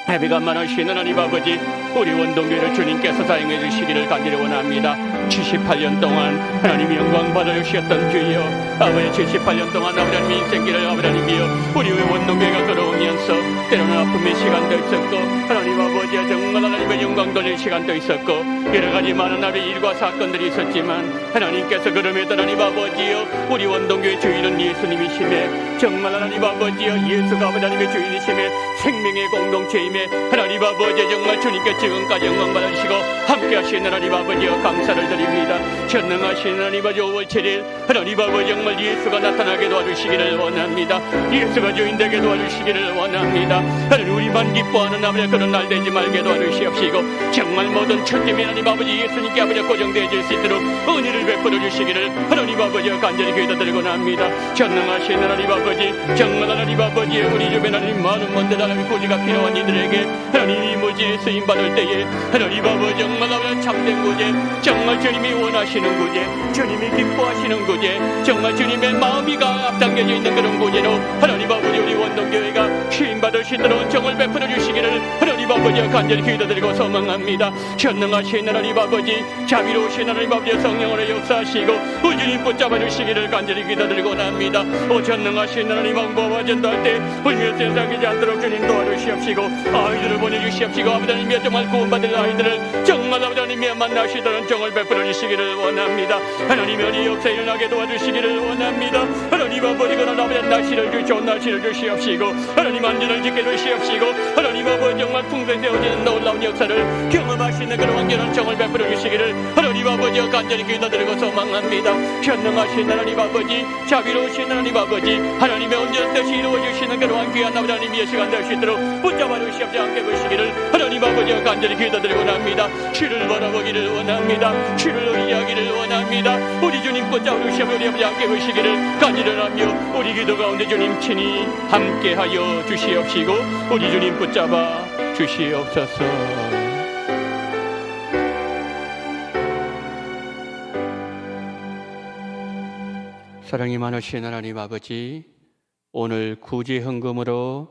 해비가 많으신 하나님 아버지, 우리 원동교회를 주님께서 사용해 주시기를 간절히 원합니다. 78년 동안 하나님 영광 받아주셨던 주여, 아버지 78년 동안 아버지 인생길을 아버지이여 우리 원동교회가 걸어오면서 때로는 아픔의 시간도 있었고 하나님 아버지 정말 하나님의 영광 돌릴 시간도 있었고 여러 가지 많은 아버지 일과 사건들이 있었지만 하나님께서 그럼에도 하나님 아버지여 우리 원동교회 주인은 예수님이시매 정말 하나님 아버지여 예수가 아버지 하나님의 주인이시매 생명의 공동체임에 하나님 아버지 정말 주님께 지금까지 영광 받으시고 함께 하신 하나님 아버지여 감사를 드립니다. 전능하신 하나님 아버지 5월 7일 하나님 아버지 정말 예수가 나타나게 도와주시기를 원합니다. 예수가 주인 되게 도와주시기를 원합니다. 하나님 우리만 기뻐하는 아버지 그런 날 되지 말게 도와주시옵시고 정말 모든 천지민 하나님 아버지 예수님께 아버지 고정되어질 수 있도록 은혜를 베풀어 주시기를 하나님 아버지여 간절히 기도드리곤 합니다. 전능하신 하나님 아버지 정말 하나님 아버지 우리 주변 하나님 많은 분들 하나님 구제가 필요한 이들에게 하나님 이 무지에 쓰임받을 때에 하나님 아버지 정말 아버지 참된 구제 정말 주님이 원하시는 구제 주님이 기뻐하시는 구제 정말 주님의 마음이가 앞당겨져 있는 그런 구제로 하나님 아버지 우리 원동교회가 쓰임받을 수 있도록 정을 베풀어 주시기를 하나님 아버지와 간절히 기도드리고 소망합니다. 전능하신 하나님 아버지 자비로우신 하나님 아버지 성령으로 역사하시고 우주님 붙잡아 주시기를 간절히 기도드리고 합니다. 오 전능하신 하나님 왕보와 전도할 때 불며 세상이지 않도록 주님 도와주시옵시고 아이들을 보내주시옵시고 아버지님이 정말 구원받을 아이들을 정말 아버지님이 만나시도록 정을 베풀어 주시기를 원합니다. 하나님의 은혜 역사 일어나게 도와주시기를 원합니다. 하나님 아버지 그런 아버지 날씨를 좋은 날씨를 주시옵시고 하나님 안전을 지켜 주시옵시고 하나님 아버지 정말 풍성되어지는 놀라운 역사를 경험하시는 그런 완전한 정을 베풀어 주시기를 하나님 아버지 아버지여 간절히 기도드리고 소망합니다. 전능하신 하나님 아버지, 자비로우신 하나님 아버지, 하나님의 온전한 뜻이 이루어지시는 그러한 귀한 아버지 하나님의 시간 될 수 있도록 붙잡아 주시옵지 않게 보시기를 하나님 아버지여 간절히 기도드리고 원합니다. 주를 바라보기를 원합니다. 주를 의지하기를 원합니다. 우리 주님 붙잡아 주시옵지 우리 아버지 함께 보시기를 간절하며 우리 기도 가운데 주님 친히 함께하여 주시옵시고 우리 주님 붙잡아 주시옵소서. 사랑이 많으신 하나님 아버지, 오늘 구제 헌금으로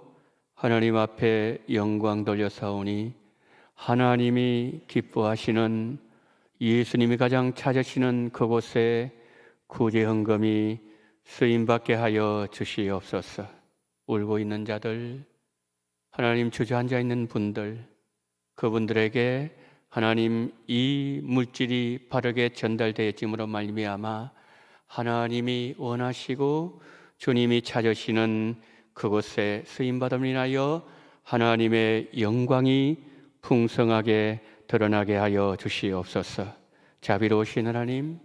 하나님 앞에 영광 돌려사오니 하나님이 기뻐하시는 예수님이 가장 찾으시는 그곳에 구제 헌금이 쓰임받게 하여 주시옵소서. 울고 있는 자들, 하나님 주저앉아 있는 분들, 그분들에게 하나님 이 물질이 바르게 전달되어짐으로 말미암아 하나님이 원하시고 주님이 찾으시는 그곳에 쓰임받음을 인하여 하나님의 영광이 풍성하게 드러나게 하여 주시옵소서. 자비로우신 하나님,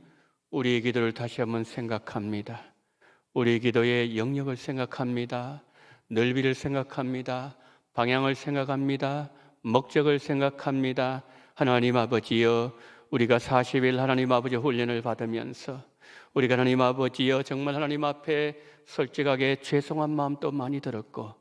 우리의 기도를 다시 한번 생각합니다. 우리 기도의 영역을 생각합니다. 넓이를 생각합니다. 방향을 생각합니다. 목적을 생각합니다. 하나님 아버지여, 우리가 40일 하나님 아버지 훈련을 받으면서 우리가 하나님 아버지여 정말 하나님 앞에 솔직하게 죄송한 마음도 많이 들었고,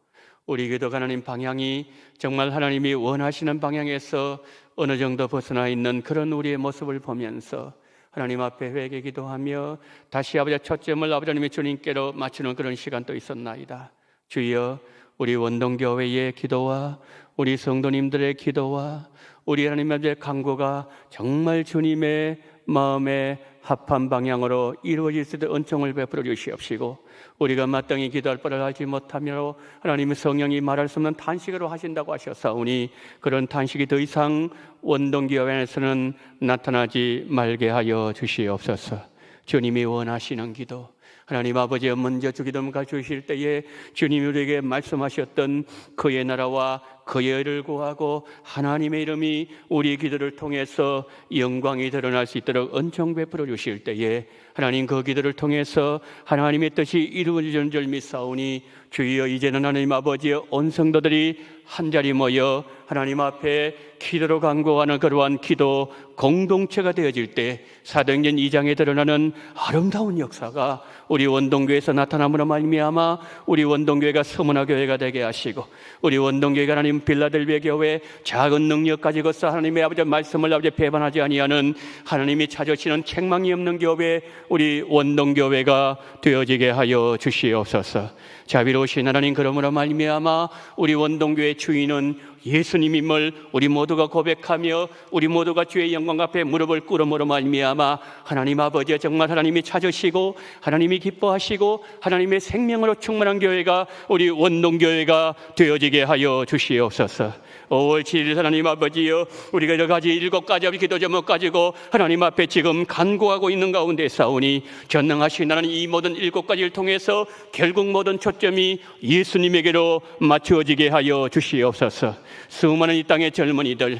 우리 기도가 하나님 방향이 정말 하나님이 원하시는 방향에서 어느 정도 벗어나 있는 그런 우리의 모습을 보면서 하나님 앞에 회개 기도하며 다시 아버지 초점을 아버지 하나님의 주님께로 맞추는 그런 시간도 있었나이다. 주여, 우리 원동교회의 기도와 우리 성도님들의 기도와 우리 하나님의 간구가 정말 주님의 마음에 합한 방향으로 이루어질 수 있도록 은총을 베풀어 주시옵시고, 우리가 마땅히 기도할 바를 알지 못하며 하나님의 성령이 말할 수 없는 탄식으로 하신다고 하셨사오니 그런 탄식이 더 이상 원동교회 안에서는 나타나지 말게 하여 주시옵소서. 주님이 원하시는 기도, 하나님 아버지 먼저 주기도문을 주실 때에 주님이 우리에게 말씀하셨던 그의 나라와 그의 의를 구하고 하나님의 이름이 우리 기도를 통해서 영광이 드러날 수 있도록 은총 베풀어 주실 때에 하나님 그 기도를 통해서 하나님의 뜻이 이루어지는 줄 믿사오니 주여, 이제는 하나님 아버지의 온 성도들이 한자리 모여 하나님 앞에 기도로 간구하는 그러한 기도 공동체가 되어질 때 사도행전 2장에 드러나는 아름다운 역사가 우리 원동교회에서 나타남으로 말미암아 우리 원동교회가 서문화 교회가 되게 하시고 우리 원동교회가 하나님 빌라델비아 교회 작은 능력 가지고서 하나님의 아버지 말씀을 아버지 배반하지 아니하는 하나님이 찾으시는 책망이 없는 교회 우리 원동교회가 되어지게 하여 주시옵소서. 자비로우신 하나님, 그러므로 말미암아 우리 원동교회 주인은 예수님임을 우리 모두가 고백하며 우리 모두가 주의 영광 앞에 무릎을 꿇음으로 말미암아 하나님 아버지 정말 하나님이 찾으시고 하나님이 기뻐하시고 하나님의 생명으로 충만한 교회가 우리 원동교회가 되어지게 하여 주시옵소서. 5월 7일 하나님 아버지여, 우리가 여러 가지 7가지 기도 제목 가지고 하나님 앞에 지금 간구하고 있는 가운데 싸우니 전능하신 하나님 이 모든 7가지를 통해서 결국 모든 초점이 예수님에게로 맞추어지게 하여 주시옵소서. 수많은 이 땅의 젊은이들,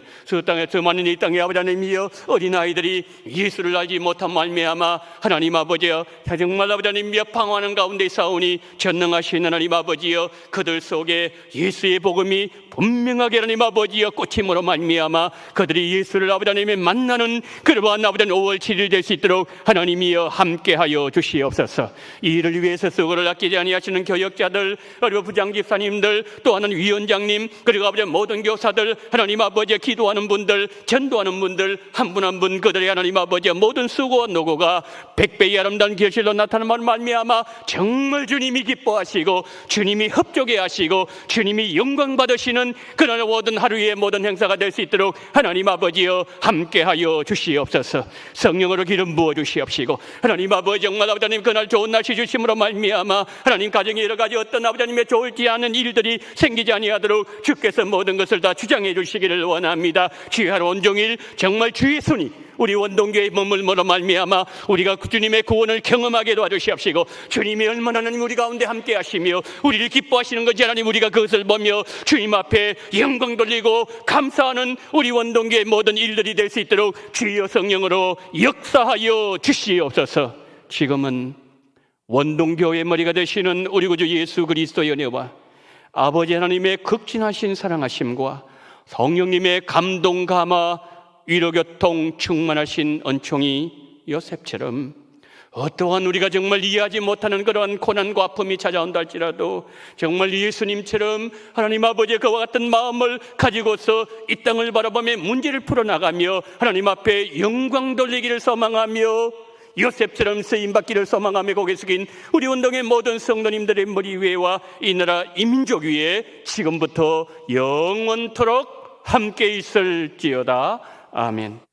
수많은 이 땅의 아버지 하나님이여 어린아이들이 예수를 알지 못한 말미암아 하나님 아버지여 정말 아버지 하나님이여 방황하는 가운데 싸우니 전능하신 하나님 아버지여 그들 속에 예수의 복음이 분명하게 하나님 아버지여 꽂힘으로 말미암아 그들이 예수를 아버지 하나님이 만나는 그러한 아버지 하나님 5월 7일 될 수 있도록 하나님이여 함께하여 주시옵소서. 이 일을 위해서 수고를 아끼지 아니하시는 교역자들, 그리고 부장집사님들, 또 하는 위원장님, 그리고 아버지 모든 교사들, 하나님 아버지 기도하는 분들, 전도하는 분들 한 분 한 분 그들의 하나님 아버지 모든 수고와 노고가 백배의 아름다운 결실로 나타나는 말미암아 정말 주님이 기뻐하시고 주님이 협조게 하시고 주님이 영광 받으시는 그날 모든 하루의 모든 행사가 될 수 있도록 하나님 아버지여 함께하여 주시옵소서. 성령으로 기름 부어 주시옵시고 하나님 아버지 정말 아버지 하나님 그날 좋은 날씨 주심으로 말미암아 하나님 가정에 여러 가지 어떤 아버지 하나님의 좋을지 않은 일들이 생기지 아니하도록 주께서 모든 것을 다 주장해 주시기를 원합니다. 주의 하루 온종일 정말 주의 손이 우리 원동교의 머물므로 말미암아 우리가 주님의 구원을 경험하게 도와주시옵시고 주님이 얼마나 하나님 우리 가운데 함께 하시며 우리를 기뻐하시는 건지 하나님 우리가 그것을 보며 주님 앞에 영광 돌리고 감사하는 우리 원동교의 모든 일들이 될 수 있도록 주여 성령으로 역사하여 주시옵소서. 지금은 원동교의 머리가 되시는 우리 구주 예수 그리스도의 은혜와 아버지 하나님의 극진하신 사랑하심과 성령님의 감동 감화 위로교통 충만하신 은총이 요셉처럼 어떠한 우리가 정말 이해하지 못하는 그러한 고난과 아픔이 찾아온다 할지라도 정말 예수님처럼 하나님 아버지의 그와 같은 마음을 가지고서 이 땅을 바라보며 문제를 풀어나가며 하나님 앞에 영광 돌리기를 소망하며 요셉처럼 쓰임받기를 소망하며 고개 숙인 우리 운동의 모든 성도님들의 머리 위에와 이 나라 이 민족 위에 지금부터 영원토록 함께 있을지어다. 아멘.